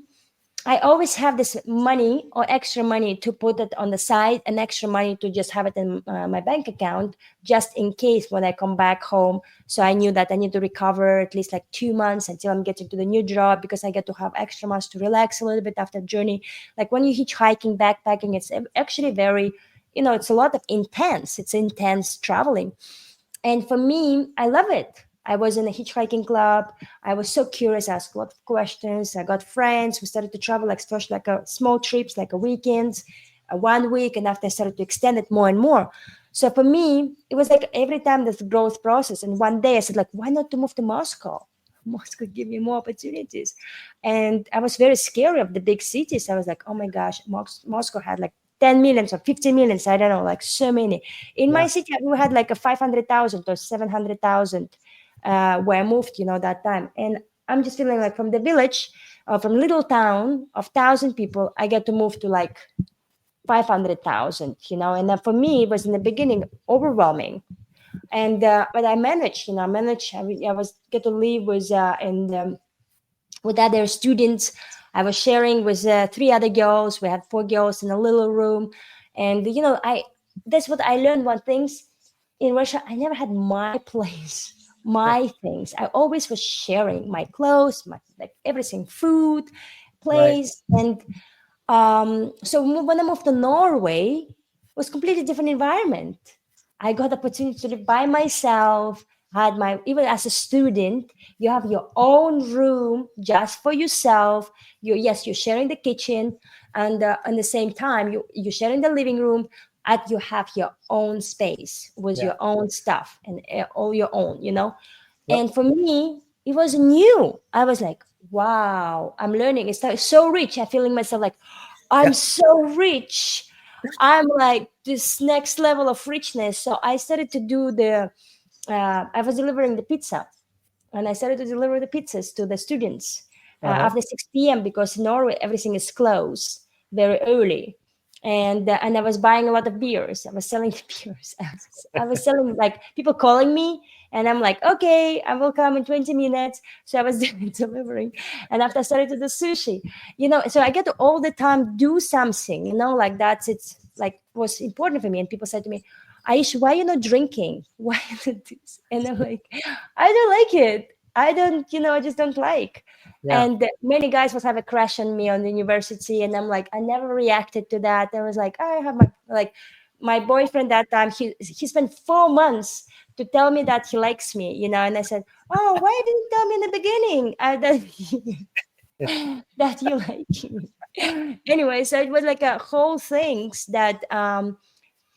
I always have this money or extra money to put it on the side, and extra money to just have it in my bank account, just in case when I come back home. So I knew that I need to recover at least like 2 months until I'm getting to the new job, because I get to have extra months to relax a little bit after journey. Like, when you hitchhiking, backpacking, it's actually very, it's a lot of intense. It's intense traveling. And for me, I love it. I was in a hitchhiking club. I was so curious. I asked a lot of questions. I got friends. We started to travel, like, first like a small trips, like a weekend, a 1 week, and after I started to extend it more and more. So for me, it was like every time this growth process. And one day I said, like, why not to move to Moscow? Moscow give me more opportunities. And I was very scary of the big cities. I was like, oh my gosh, Moscow had like 10 millions or 50 millions. I don't know, like so many. In my Yeah. city, we had like a 500,000 or 700,000 where I moved, that time. And I'm just feeling like from the village, from little town of 1,000 people, I get to move to like 500,000, and for me, it was in the beginning overwhelming. And but I managed, I was get to live with and with other students. I was sharing with 3 other girls. We had 4 girls in a little room, and I that's what I learned. One things in Russia, I never had my place, Yeah. my things. I always was sharing my clothes, my like everything, food, right. place, and so when I moved to Norway, it was completely different environment. I got the opportunity to live by myself. Had my even as a student, you have your own room just for yourself. You're sharing the kitchen, and at the same time you're sharing the living room. At you have your own space with Yeah, your own stuff and all your own. yep, And for me, it was new. I was like, wow, I'm learning. It's like so rich. I feeling myself like Yeah. I'm so rich. I'm like this next level of richness. So I started to do I was delivering the pizza, and I started to deliver the pizzas to the students Uh-huh. after 6 p.m. because in Norway everything is closed very early, and I was buying a lot of beers. I was selling beers. I was selling like people calling me, and I'm like, okay, I will come in 20 minutes. So I was delivering, and after I started to do sushi, so I get to all the time do something, like that's it's like was important for me. And people said to me, Aisha, why you not drinking? Why you not this? And I'm like, I don't like it. I don't, I just don't like. Yeah. And many guys was have a crush on me on the university, and I'm like, I never reacted to that. I was like, I have my boyfriend that time. He spent 4 months to tell me that he likes me, and I said, oh, why didn't you tell me in the beginning that you like me? Anyway, so it was like a whole things that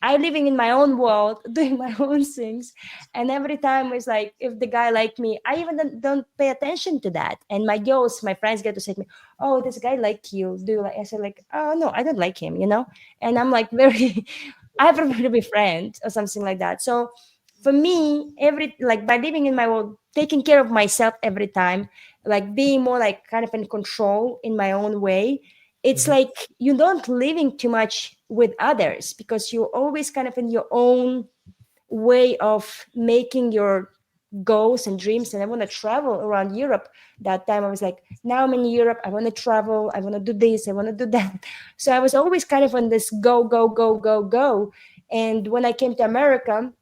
I living in my own world, doing my own things, and every time it's like if the guy like me, I even don't pay attention to that. And my girls, my friends get to say to me, "Oh, this guy like you? Do you like?" I said like, "Oh no, I don't like him." And I'm like very, I prefer to be friends or something like that. So for me, every like by living in my world, taking care of myself every time, like being more like kind of in control in my own way, it's Mhm. like you don't living too much with others because you're always kind of in your own way of making your goals and dreams. And I want to travel around Europe. That time I was like, now I'm in Europe, I want to travel, I want to do this, I want to do that. So I was always kind of on this go go go go go. And when I came to America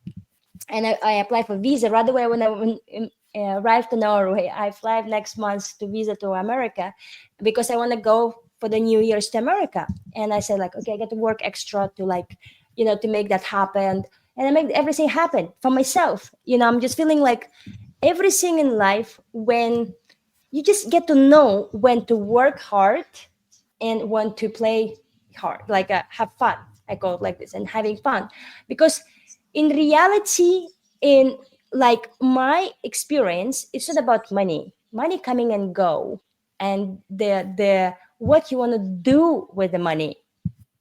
and I applied for visa right away when arrived to Norway. I fly next month to visa to America because I want to go for the New Year's to America. And I said like, okay, I got to work extra to like, to make that happen. And I make everything happen for myself. I'm just feeling like everything in life when you just get to know when to work hard and when to play hard, like have fun. I call it like this, and having fun, because in reality, in like my experience, it's not about money. Money coming and go, and the what you want to do with the money,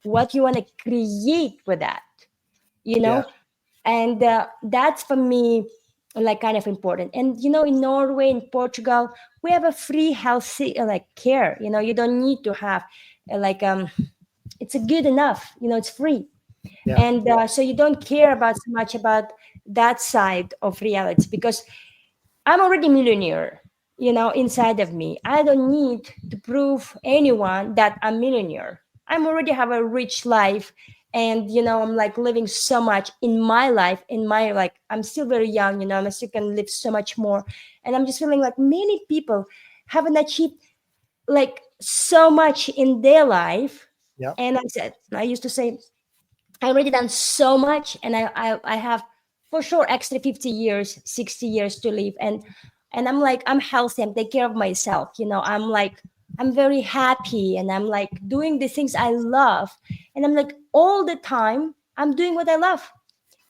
what you want to create with that, you Yeah. know and that's for me like kind of important. And in Norway, in Portugal, we have a free healthy like care. You don't need to have like it's a good enough, it's free. Yeah. And so you don't care about so much about that side of reality because I'm already millionaire, inside of me. I don't need to prove anyone that I'm millionaire. I'm already have a rich life, and I'm like living so much in my life, in my like I'm still very young, I still can live so much more. And I'm just feeling like many people haven't achieved like so much in their life. Yeah. And I used to say I already done so much, and I have for sure extra 50 years, 60 years to live. And I'm like, I'm healthy, I'm taking care of myself. I'm like, I'm very happy, and I'm like doing the things I love. And I'm like all the time, I'm doing what I love.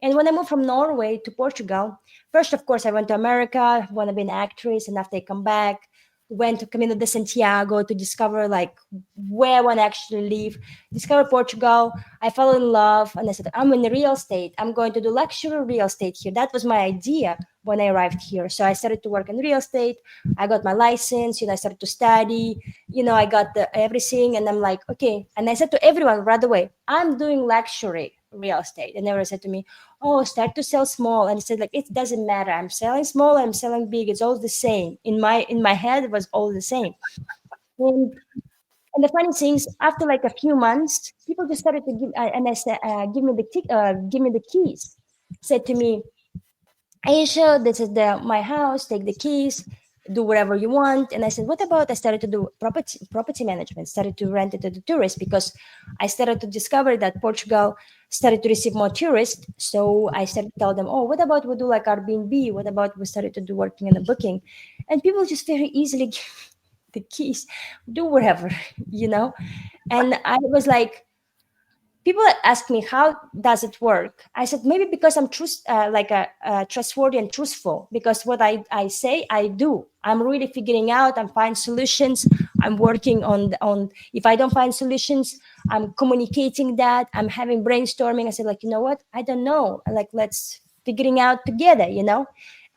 And when I moved from Norway to Portugal, first, of course, I went to America, want to be an actress, and after I come back, went to Camino de Santiago to discover like where I want to actually live, discover Portugal. I fell in love, and I said, I'm in real estate. I'm going to do luxury real estate here. That was my idea when I arrived here. So I started to work in real estate. I got my license, I started to study, I got everything. And I'm like, okay. And I said to everyone right away, I'm doing luxury real estate. And everyone said to me, oh, start to sell small. And I said like, it doesn't matter, I'm selling small, I'm selling big, it's all the same. In my head it was all the same. And and the funny thing is, after like a few months, people just started to give and I said give me the keys, said to me, Aisha, this is my house, take the keys, do whatever you want. And I said, what about I started to do property management, started to rent it to the tourists because I started to discover that Portugal started to receive more tourists. So I started to tell them, oh, what about we do like Airbnb? What about we started to do working in the booking? And people just very easily give the keys, do whatever, you know? And I was like, people ask me how does it work. I said maybe because I'm trustworthy and truthful, because what I say I do. I'm really figuring out, I'm finding solutions, I'm working on if I don't find solutions, I'm communicating that, I'm having brainstorming. I said, like, you know what, I don't know, like, let's figuring out together,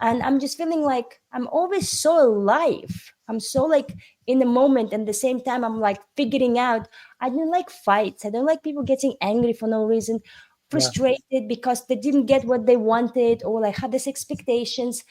and I'm just feeling like I'm always so alive. I'm so like in the moment, and at the same time I'm like figuring out. I don't like fights. I don't like people getting angry for no reason, Yeah. frustrated because they didn't get what they wanted or like had these expectations.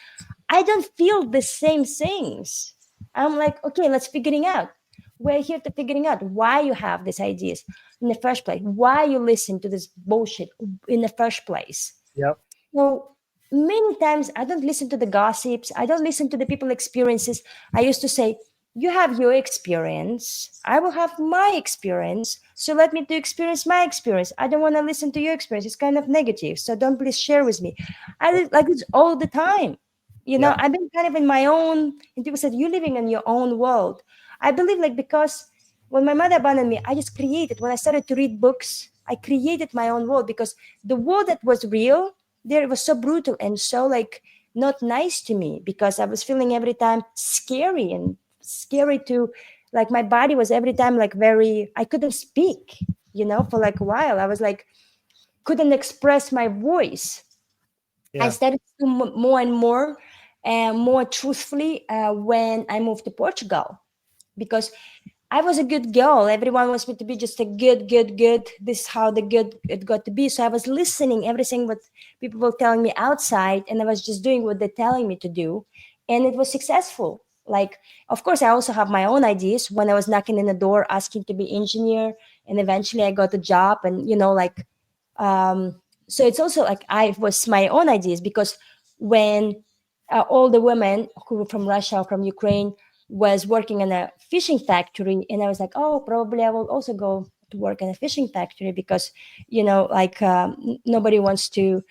I don't feel the same things. I'm like, okay, let's figuring out. We're here to figuring out why you have these ideas in the first place, why you listen to this bullshit in the first place. Yep. So many times I don't listen to the gossips. I don't listen to the people experiences. I used to say, you have your experience. I will have my experience. So let me to experience my experience. I don't want to listen to your experience. It's kind of negative. So don't please share with me. Like this all the time. Yep. I've been kind of in my own, and people said, you're living in your own world. I believe like because when my mother abandoned me, I just created, when I started to read books, I created my own world because the world that was real there, it was so brutal and so like not nice to me because I was feeling every time scary and scary to like my body was every time like very I couldn't speak, for like a while. I was like couldn't express my voice. I Yeah. started to more and more and more truthfully when I moved to Portugal because I was a good girl. Everyone wants me to be just a good, good, good. This is how the good it got to be. So I was listening everything what people were telling me outside, and I was just doing what they're telling me to do, and it was successful. Like, of course, I also have my own ideas. When I was knocking in the door asking to be engineer, and eventually I got a job, and so it's also like I was my own ideas because when all the women who were from Russia, from Ukraine, was working in a fishing factory, and I was like, oh, probably I will also go to work in a fishing factory because nobody wants to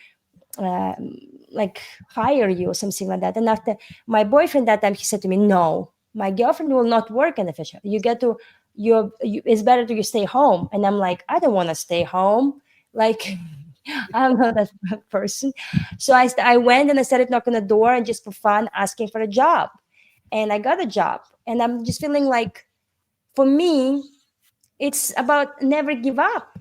um, like hire you or something like that. And after my boyfriend that time, he said to me, no, my girlfriend will not work in the fishing. You get to it's better to you stay home. And I'm like, I don't want to stay home. Like I'm not that person. So I went and I started knocking the door and just for fun asking for a job, and I got a job. And I'm just feeling like for me it's about never give up,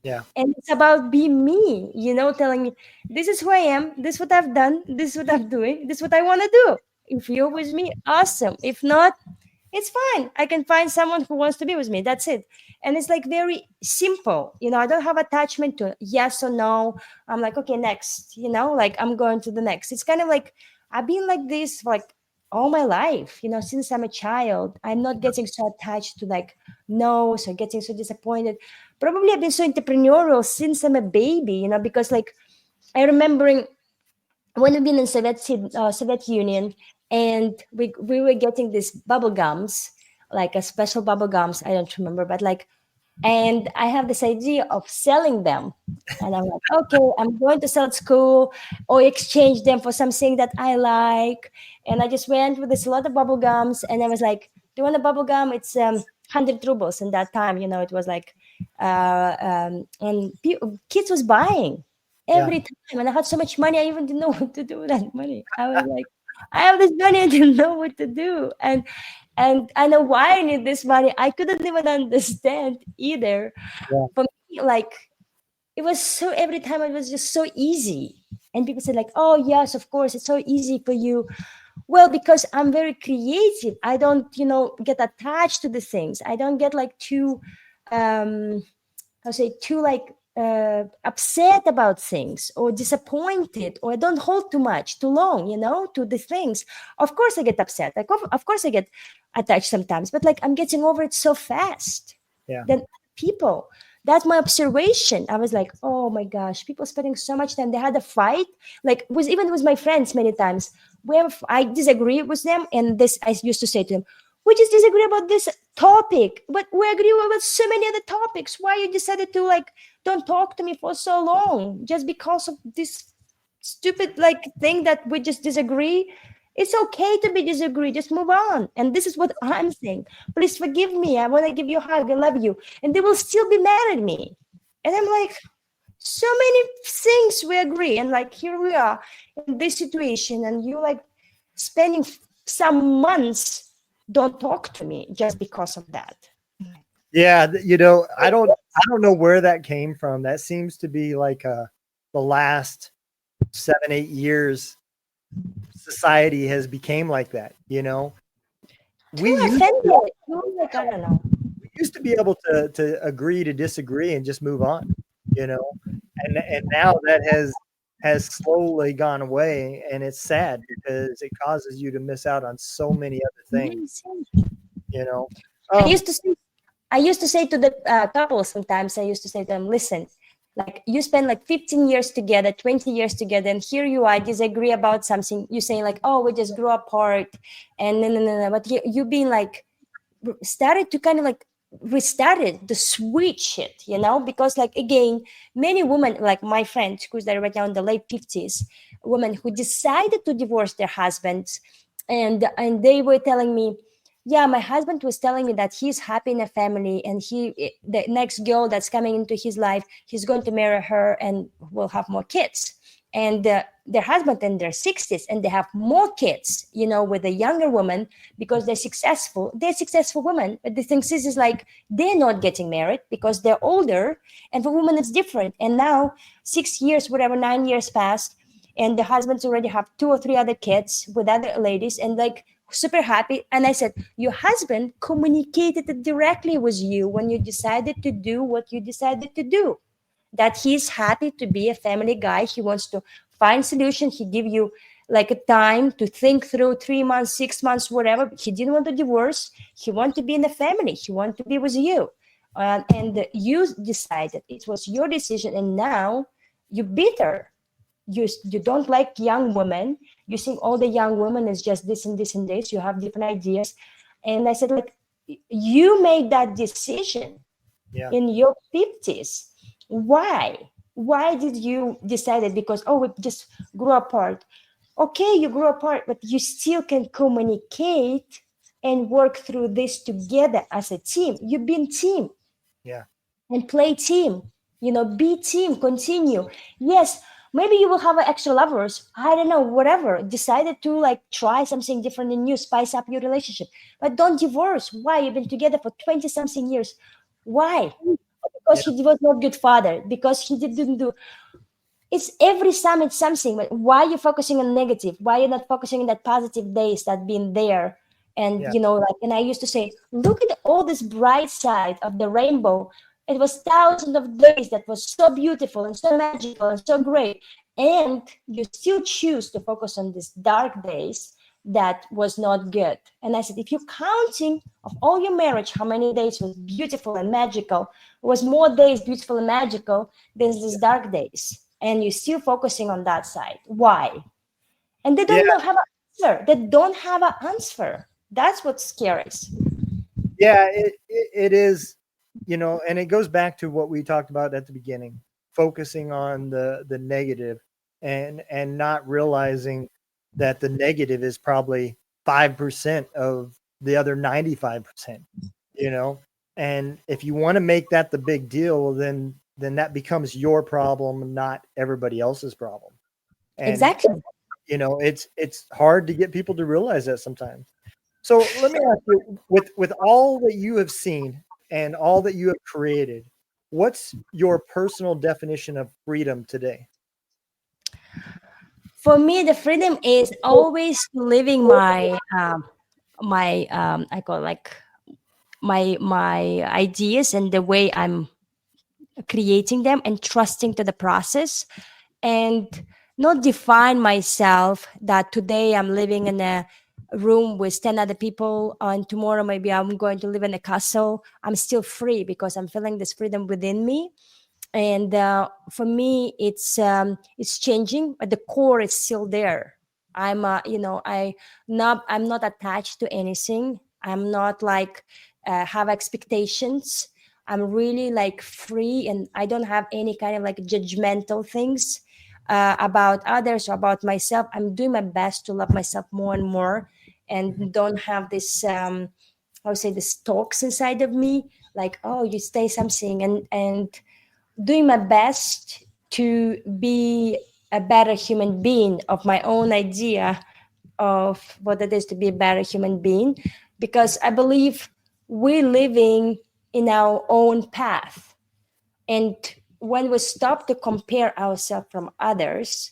Yeah. and it's about being me, telling me this is who I am, this is what I've done, this is what I'm doing, this is what I want to do. If you're with me, awesome. If not, it's fine. I can find someone who wants to be with me. That's it. And it's like very simple. I don't have attachment to yes or no. I'm like, okay, next, like I'm going to the next. It's kind of like I've been like this for like all my life, since I'm a child. I'm not getting so attached to like no, so getting so disappointed. Probably I've been so entrepreneurial since I'm a baby, because like I remembering when we've been in Soviet Union, and we were getting these bubble gums, like a special bubble gums. I don't remember, but like, and I have this idea of selling them, and I'm like, okay, I'm going to sell at school or exchange them for something that I like. And I just went with this lot of bubble gums, and I was like, do you want a bubble gum? It's 100 rubles in that time. It was like, and kids was buying Yeah. every time, and I had so much money, I even didn't know what to do with that money. I was like, I have this money, I didn't know what to do, and I know why I need this money. I couldn't even understand either. Yeah. For me, like it was so every time it was just so easy, and people said like, oh yes, of course, it's so easy for you. Well, because I'm very creative, I don't get attached to the things. I don't get like too um I say too like upset about things or disappointed, or I don't hold too much too long, to the things. Of course I get upset, like of course I get attached sometimes, but like I'm getting over it so fast Yeah. than people. That's my observation. I was like, oh my gosh, people spending so much time. They had a fight, like was even with my friends many times where I disagree with them, and this I used to say to them, we just disagree about this topic, but we agree about so many other topics. Why you decided to like don't talk to me for so long just because of this stupid like thing that we just disagree? It's okay to be disagree. Just move on. And this is what I'm saying. Please forgive me. I want to give you a hug. I love you. And they will still be mad at me. And I'm like, so many things we agree, and like here we are in this situation, and you like spending some months don't talk to me just because of that. Yeah, I don't know where that came from. That seems to be like the last 7, 8 years society has became like that. Too We used offended. Too, like, I don't know. we used to be able to agree to disagree and just move on, you know, and now that has slowly gone away, and it's sad because it causes you to miss out on so many other things, Yes, yes. you know. I Um, used to say, I used to say to the couple sometimes, I used to say to them, listen, like you spend like 15 years together, 20 years together, and here you are, disagree about something. You say like, oh, we just grew apart, and no. But you being like, started to kind of like restarted the switch it, because like again, many women like my friend who's there right now in the late 50s, women who decided to divorce their husbands, and they were telling me, yeah, my husband was telling me that he's happy in a family, and the next girl that's coming into his life, he's going to marry her and will have more kids. And their husband in their 60s, and they have more kids, with a younger woman, because they're successful women. But the thing is like they're not getting married because they're older, and for women it's different. And now 6 years, whatever, 9 years passed, and the husbands already have two or three other kids with other ladies, and like super happy. And I said, your husband communicated it directly with you when you decided to do what you decided to do, that he's happy to be a family guy. He wants to find solution. He give you like a time to think through 3 months, 6 months, whatever. He didn't want a divorce. He wanted to be in the family. He wanted to be with you. And you decided it was your decision. And now you bitter. You don't like young women. You think all the young women is just this and this and this. You have different ideas. And I said, like, you made that decision yeah, in your 50s. Why did you decide it? Because, oh, we just grew apart. Okay, you grew apart, but you still can communicate and work through this together as a team. You've been team, yeah, and play team, be team, continue. Yes, maybe you will have extra lovers, I don't know, whatever, decided to like try something different and new, spice up your relationship. But don't divorce. Why? You've been together for 20 something years. Why? yeah, Because he was not good father, because he didn't do. It's every summit something. But why are you focusing on negative? Why are you not focusing on that positive days that been there? And yeah, like, and I used to say, look at all this bright side of the rainbow. It was thousands of days that was so beautiful and so magical and so great, and you still choose to focus on these dark days that was not good. And I said, if you're counting of all your marriage, how many days was beautiful and magical, was more days beautiful and magical than these dark days, and you're still focusing on that side. Why? And they yeah, don't know have an answer. They don't have an answer. That's what's scary. yeah. It is, and it goes back to what we talked about at the beginning, focusing on the negative, and not realizing that the negative is probably 5% of the other 95%. You know, and if you want to make that the big deal, then that becomes your problem, not everybody else's problem. And Exactly. it's hard to get people to realize that sometimes. So let me ask you, with all that you have seen and all that you have created, what's your personal definition of freedom today? For me, the freedom is always living my I call like my ideas and the way I'm creating them, and trusting to the process, and not define myself that today I'm living in a room with 10 other people, and tomorrow maybe I'm going to live in a castle. I'm still free because I'm feeling this freedom within me. And for me, it's changing, but the core is still there. I'm not attached to anything. I'm not like have expectations. I'm really like free, and I don't have any kind of like judgmental things about others or about myself. I'm doing my best to love myself more and more, Mhm. and don't have this I would say this talks inside of me, like, oh, you say something, and doing my best to be a better human being of my own idea of what it is to be a better human being, because I believe we're living in our own path. And when we stop to compare ourselves from others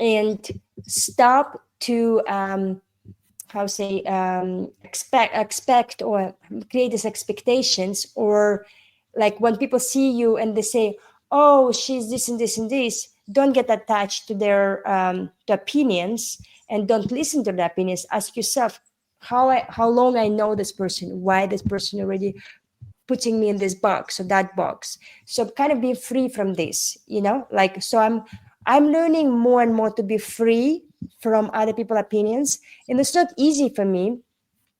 and stop to how say expect or create these expectations, or like when people see you and they say, oh, she's this and this and this, don't get attached to their to opinions, and don't listen to their opinions. Ask yourself, how long I know this person, why this person already putting me in this box or that box. So kind of be free from this, like, so I'm learning more and more to be free from other people's opinions. And it's not easy for me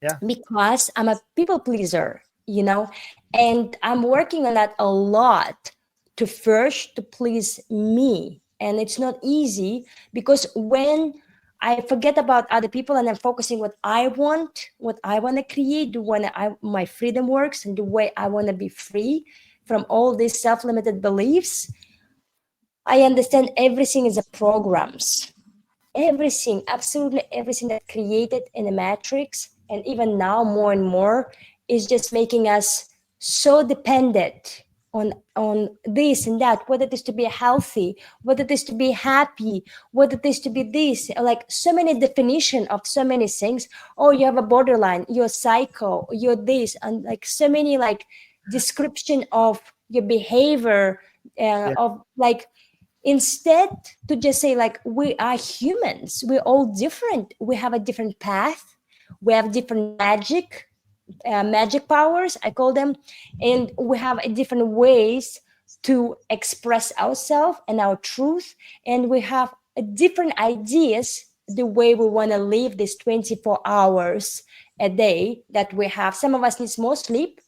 Yeah. because I'm a people pleaser, and I'm working on that a lot, to first to please me. And it's not easy, because when I forget about other people and I'm focusing what I want to create, the way my freedom works, and the way I want to be free from all these self-limited beliefs, I understand everything is a programs. Everything, absolutely everything that created in the matrix, and even now more and more, is just making us so dependent on this and that, what it is to be healthy, what it is to be happy, what it is to be this, like so many definition of so many things. Oh, you have a borderline, you're psycho, you're this, and like so many like description of your behavior, Yeah. of like, instead to just say like, we are humans, we're all different, we have a different path, we have different magic powers, I call them, and we have a different ways to express ourselves and our truth, and we have a different ideas the way we want to live this 24 hours a day that we have. Some of us needs more sleep,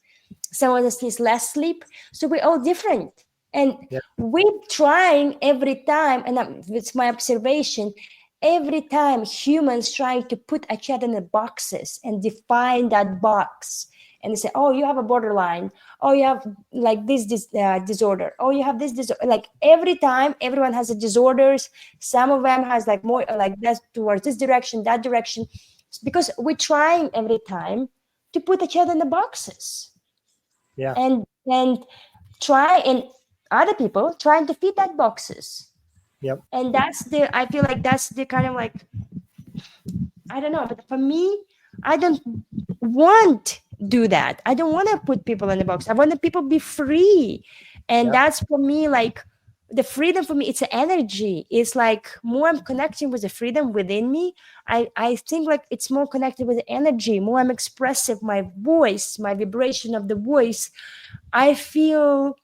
some of us needs less sleep, so we're all different. And Yeah. we're trying every time, and it's my observation, every time humans trying to put each other in the boxes and define that box, and they say, oh, you have a borderline, oh, you have like this disorder, oh, you have this disorder. Like every time everyone has a disorders, some of them has like more like that towards this direction, that direction. It's because we're trying every time to put each other in the boxes, Yeah. and try, and other people trying to fit that boxes. Yep. And I feel like that's the kind of like, I don't know, but for me, I don't want do that. I don't want to put people in the box. I want the people be free. And Yeah. that's for me like the freedom. For me, it's an energy. It's like more I'm connecting with the freedom within me. I think like it's more connected with the energy, more I'm expressive, my voice, my vibration of the voice, I feel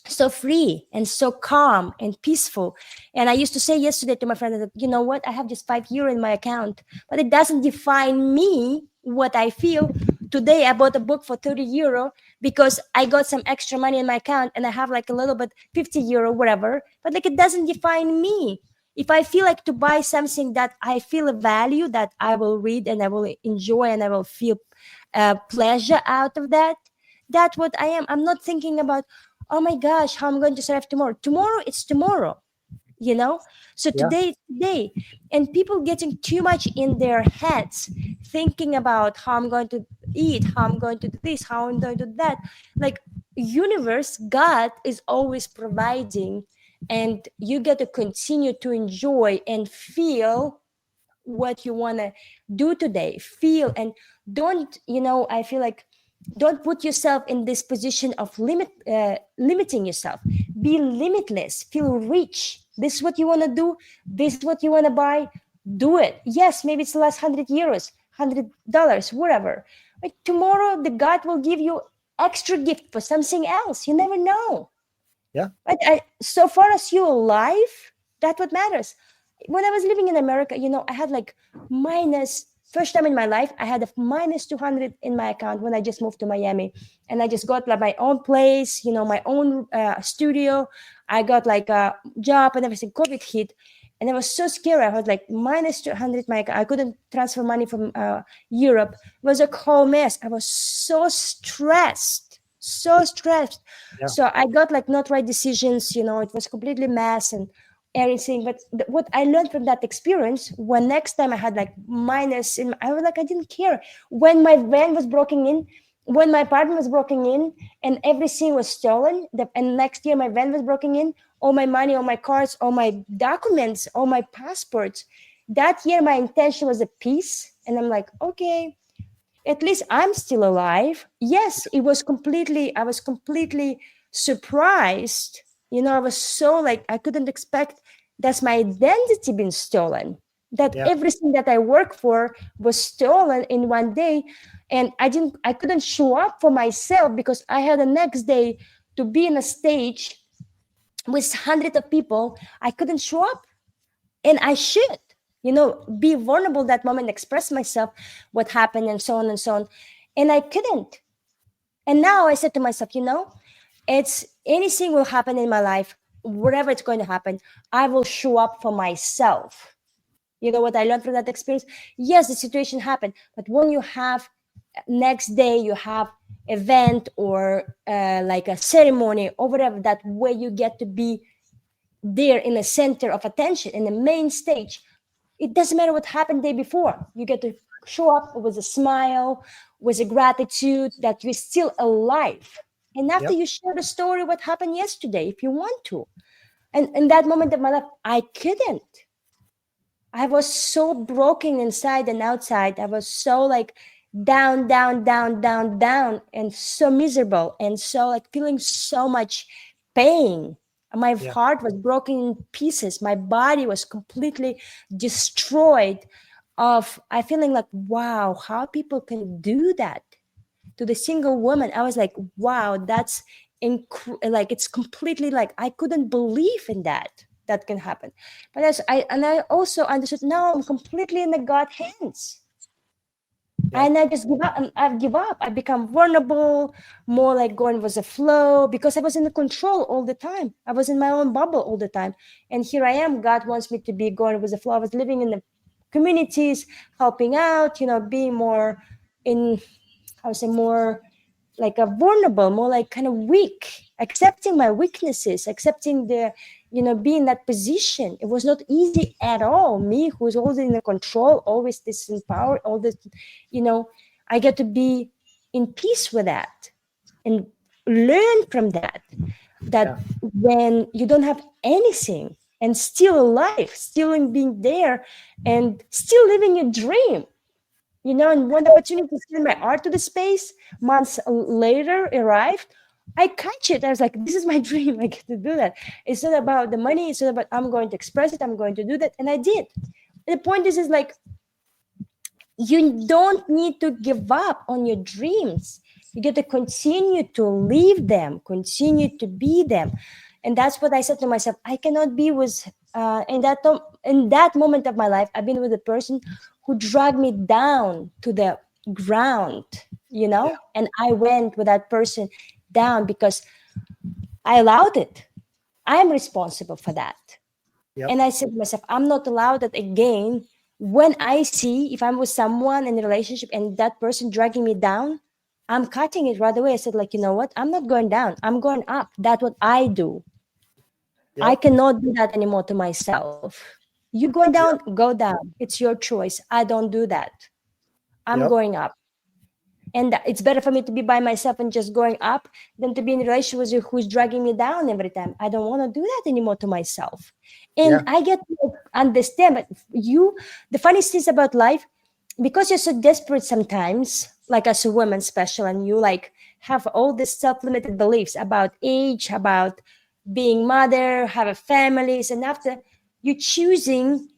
so free and so calm and peaceful. And I used to say yesterday to my friend that, you know what, I have just €5 in my account, but it doesn't define me what I feel. Today I bought a book for €30 because I got some extra money in my account, and I have like a little bit, €50, whatever. But like it doesn't define me. If I feel like to buy something that I feel a value, that I will read and I will enjoy and I will feel pleasure out of that, that's what I am. I'm not thinking about, oh my gosh, how I'm going to survive tomorrow. Tomorrow, it's tomorrow, you know? So Yeah. today is today. And people getting too much in their heads, thinking about how I'm going to eat, how I'm going to do this, how I'm going to do that. Like, universe, God is always providing, and you get to continue to enjoy and feel what you want to do today. Feel, and don't, I feel like, don't put yourself in this position of limiting yourself. Be limitless, feel rich. This is what you want to do, this is what you want to buy, do it. Yes, maybe it's the last €100, $100, whatever, but tomorrow the God will give you extra gift for something else. You never know. Yeah. But so far as you're alive, that's what matters. When I was living in America, I had like minus, first time in my life, I had a minus 200 in my account when I just moved to Miami. And I just got like my own place, my own studio. I got like a job and everything. COVID hit. And I was so scared. I had like minus 200 my account. I couldn't transfer money from Europe. It was a whole mess. I was so stressed. so stressed. Yeah. So I got like not right decisions, it was completely mess and everything. But what I learned from that experience, when next time I had like minus in, I was like, I didn't care. When my van was broken in, when my apartment was broken in and everything was stolen, and next year my van was broken in, all my money, all my cards, all my documents, all my passports. That year my intention was a peace. And I'm like, okay, at least I'm still alive. Yes, I was completely surprised. I was so like, I couldn't expect that's my identity being stolen. That Yeah. everything that I work for was stolen in one day. And I couldn't show up for myself because I had the next day to be in a stage with hundreds of people. I couldn't show up, and I should, be vulnerable that moment, express myself, what happened, and so on and so on. And I couldn't. And now I said to myself, it's anything will happen in my life, whatever it's going to happen, I will show up for myself. You know what I learned from that experience? Yes, the situation happened, but when you have next day, you have event or like a ceremony or whatever, that way you get to be there in the center of attention, in the main stage. It doesn't matter what happened the day before. You get to show up with a smile, with a gratitude that you're still alive. And after Yep. you share the story, what happened yesterday, if you want to. And in that moment of my life, I couldn't. I was so broken inside and outside. I was so like down, down, down, down, down, and so miserable, and so like feeling so much pain. My Yeah. heart was broken in pieces. My body was completely destroyed. Of I feeling like, wow, how people can do that to the single woman. I was like, wow, that's like it's completely like I couldn't believe in that can happen. But I also understood, now I'm completely in the God hands. Yep. And I just give up. I've give up. I become vulnerable, more like going with the flow, because I was in the control all the time. I was in my own bubble all the time. And here I am. God wants me to be going with the flow. I was living in the communities, helping out, being more in, I would say, more like a vulnerable, more like kind of weak, accepting my weaknesses, accepting be in that position. It was not easy at all. Me, who's always in the control, always disempowered, all this, I get to be in peace with that and learn from that. Yeah. That when you don't have anything and still alive, still in being there, and still living your dream, and when the opportunity to send my art to the space months later arrived, I catch it. I was like, this is my dream. I get to do that. It's not about the money. It's not about I'm going to express it. I'm going to do that. And I did. The point is like, you don't need to give up on your dreams. You get to continue to live them, continue to be them. And that's what I said to myself. I cannot be with in that moment of my life, I've been with a person who dragged me down to the ground, Yeah. and I went with that person down because I allowed it. I'm responsible for that. Yep. And I said to myself, I'm not allowed that again. When I see, if I'm with someone in a relationship and that person dragging me down, I'm cutting it right away. I said, like, you know what? I'm not going down. I'm going up. That's what I do. I Yep. cannot do that anymore to myself. You going down, Yep. go down. It's your choice. I don't do that. I'm Yep. going up. And it's better for me to be by myself and just going up than to be in a relationship with you who's dragging me down every time. I don't want to do that anymore to myself. And Yeah. I get to understand, but the funniest thing about life, because you're so desperate sometimes, like as a woman special, and you like have all these self-limited beliefs about age, about being mother, have a families, and after you choosing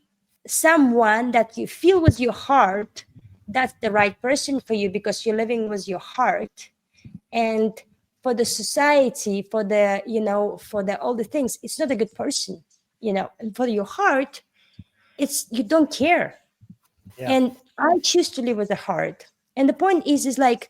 someone that you feel with your heart, that's the right person for you because you're living with your heart. And for the society, for the for the all the things, it's not a good person. And for your heart, it's you don't care. Yeah. And I choose to live with the heart. And the point is like,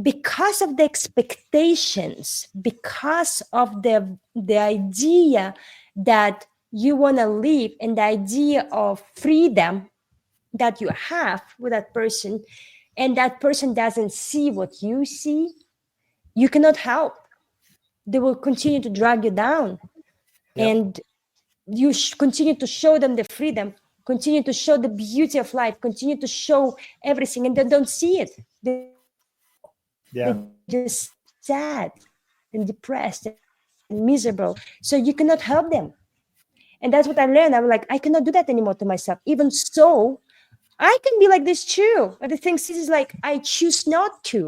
because of the expectations, because of the idea that you want to live, and the idea of freedom that you have with that person, and that person doesn't see what you see, you cannot help. They will continue to drag you down, Yep. and you continue to show them the freedom, continue to show the beauty of life, continue to show everything, and they don't see it. They just see the struggle. Yeah. They're just sad and depressed and miserable. So you cannot help them. And that's what I learned. I'm like, I cannot do that anymore to myself. Even so, I can be like this too. But the thing is like, I choose not to.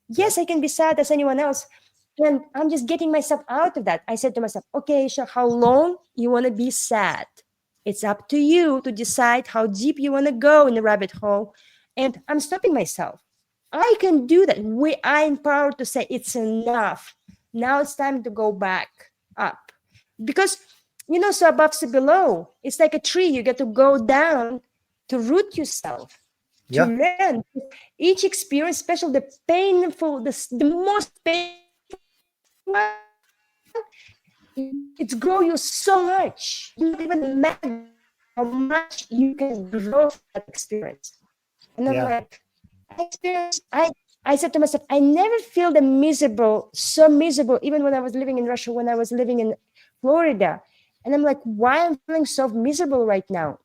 Yep. Yes, I can be sad as anyone else. And I'm just getting myself out of that. I said to myself, okay, Isha, how long you want to be sad? It's up to you to decide how deep you want to go in the rabbit hole. And I'm stopping myself. I can do that. I'm empowered to say it's enough. Now it's time to go back up. Because, so above, so below. It's like a tree. You get to go down to root yourself, to Yeah. learn. Each experience, especially the painful, the most painful one, it's grow you so much. You don't even imagine how much you can grow from that experience. And I'm Yeah. like, I said to myself, I never feel the miserable, so miserable, even when I was living in Russia, when I was living in Florida. And I'm like, why I'm feeling so miserable right now?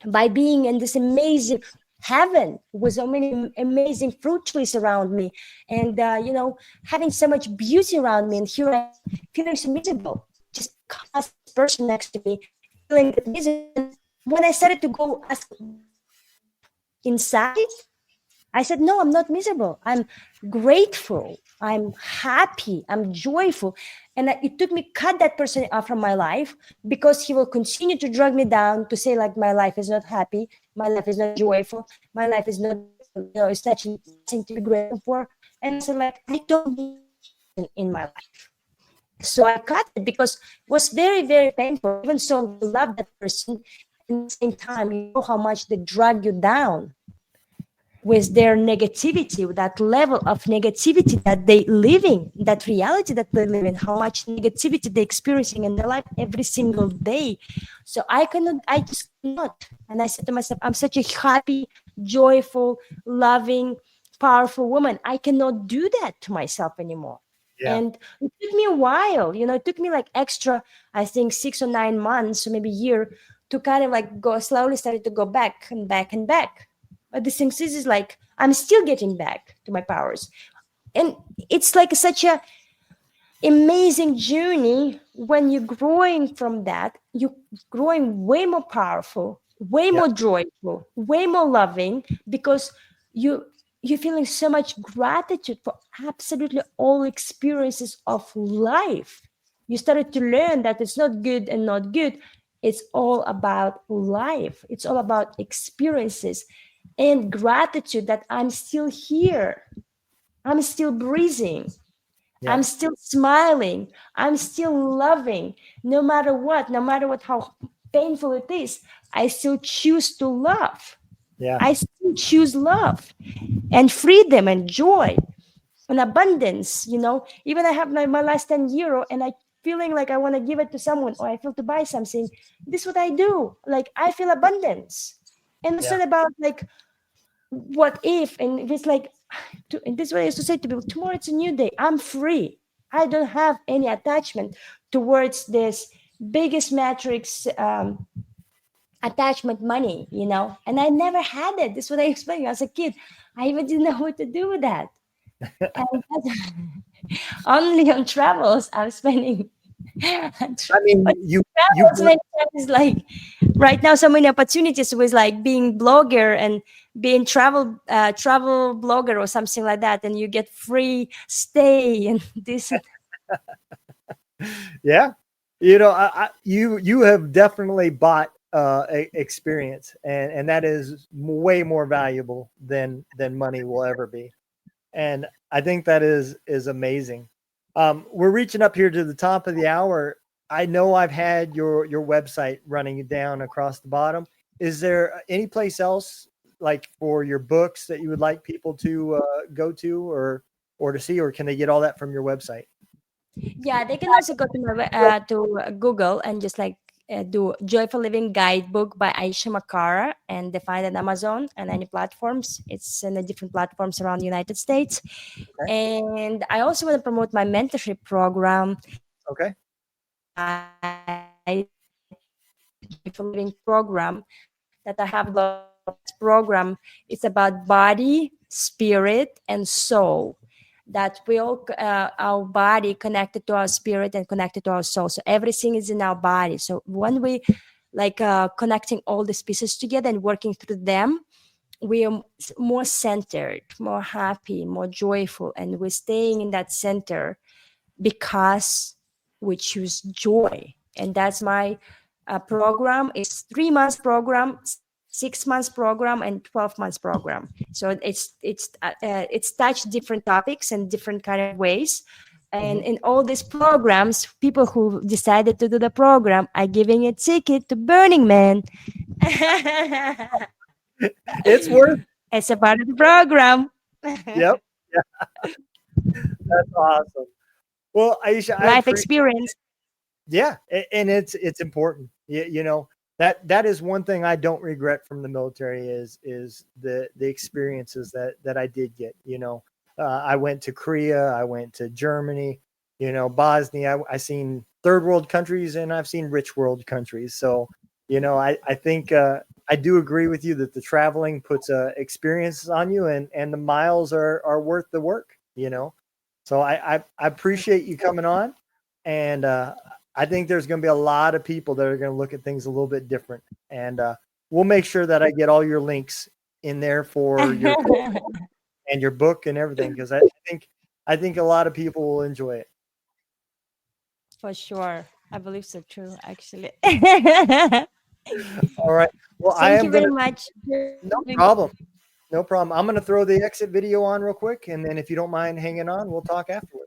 By being in this amazing heaven with so many amazing fruit trees around me, and having so much beauty around me, and here I am feeling so miserable just because this person next to me feeling that miserable. And when I started to go ask deep inside, I said, no, I'm not miserable. I'm grateful. I'm happy. I'm joyful. And it took me cut that person off from my life, because he will continue to drag me down to say like my life is not happy, my life is not joyful, my life is not, it's nothing to be grateful for. And I said like, I don't need that person in my life. So I cut it because it was very, very painful. Even so, you love that person, and at the same time, you know how much they drag you down with their negativity, with that level of negativity that they living, that reality that they live in, how much negativity they're experiencing in their life every single day. So I just cannot. And I said to myself, I'm such a happy, joyful, loving, powerful woman. I cannot do that to myself anymore. Yeah. And it took me a while, it took me like extra, I think 6 or 9 months, or maybe a year, to kind of like go slowly, started to go back and back and back. But the thing is like I'm still getting back to my powers. And it's like such a amazing journey. When you're growing from that, you're growing way more powerful, way Yeah. more joyful, way more loving, because you you're feeling so much gratitude for absolutely all experiences of life. You started to learn that it's not good and not good. It's all about life. It's all about experiences and gratitude that I'm still here. I'm still breathing. Yeah. I'm still smiling. I'm still loving. No matter what, how painful it is, I still choose to love. Yeah. I still choose love and freedom and joy and abundance. Even I have my last 10 euro and I feeling like I want to give it to someone, or I feel to buy something. This is what I do. Like I feel abundance. And it's Yeah. not about like what if, and if it's like and this is what I used to say to people, tomorrow it's a new day, I'm free. I don't have any attachment towards this biggest matrix attachment money, and I never had it. This is what I explained as a kid. I even didn't know what to do with that. And only on travels I'm spending I mean, but you travels many times, like right now so many opportunities with like being blogger and being travel blogger or something like that, and you get free stay and this. yeah. You have definitely bought experience, and that is way more valuable than money will ever be. And I think that is amazing. We're reaching up here to the top of the hour. I know I've had your website running down across the bottom. Is there any place else like for your books that you would like people to go to or to see, or can they get all that from your website? Yeah, they can also go to my to Google and just like do Joyful Living Guidebook by Aisha Makara, and they find it on Amazon and any platforms. It's in the different platforms around the United States. Okay. And I also want to promote my mentorship program, Okay. Joyful Living program that I have program. It's about body, spirit, and soul. That we all our body connected to our spirit and connected to our soul. So everything is in our body. So when we like connecting all these pieces together and working through them, we are more centered, more happy, more joyful, and we're staying in that center because we choose joy. And that's my program. It's 3 months program, 6 months program, and 12 months program. So it's touched different topics and different kind of ways. And Mhm. in all these programs, people who decided to do the program are giving a ticket to Burning Man. It's worth. It's a part of the program. Yep. Yeah, that's awesome. Well, Aisha, I Life appreciate. experience. Yeah, and it's important. You know, that is one thing I don't regret from the military is the experiences that I did get. You know, I went to Korea, I went to Germany, you know, Bosnia. I seen third world countries and I've seen rich world countries. So, you know, I think I do agree with you that the traveling puts experiences on you, and the miles are worth the work. You know, so I appreciate you coming on, and I think there's going to be a lot of people that are going to look at things a little bit different. And we'll make sure that I get all your links in there for your and your book and everything, because I think a lot of people will enjoy it. For sure. I believe so too, actually. Thank All right. Well, I you am very gonna. much. No problem. No problem. I'm gonna throw the exit video on real quick, and then if you don't mind hanging on, we'll talk afterwards.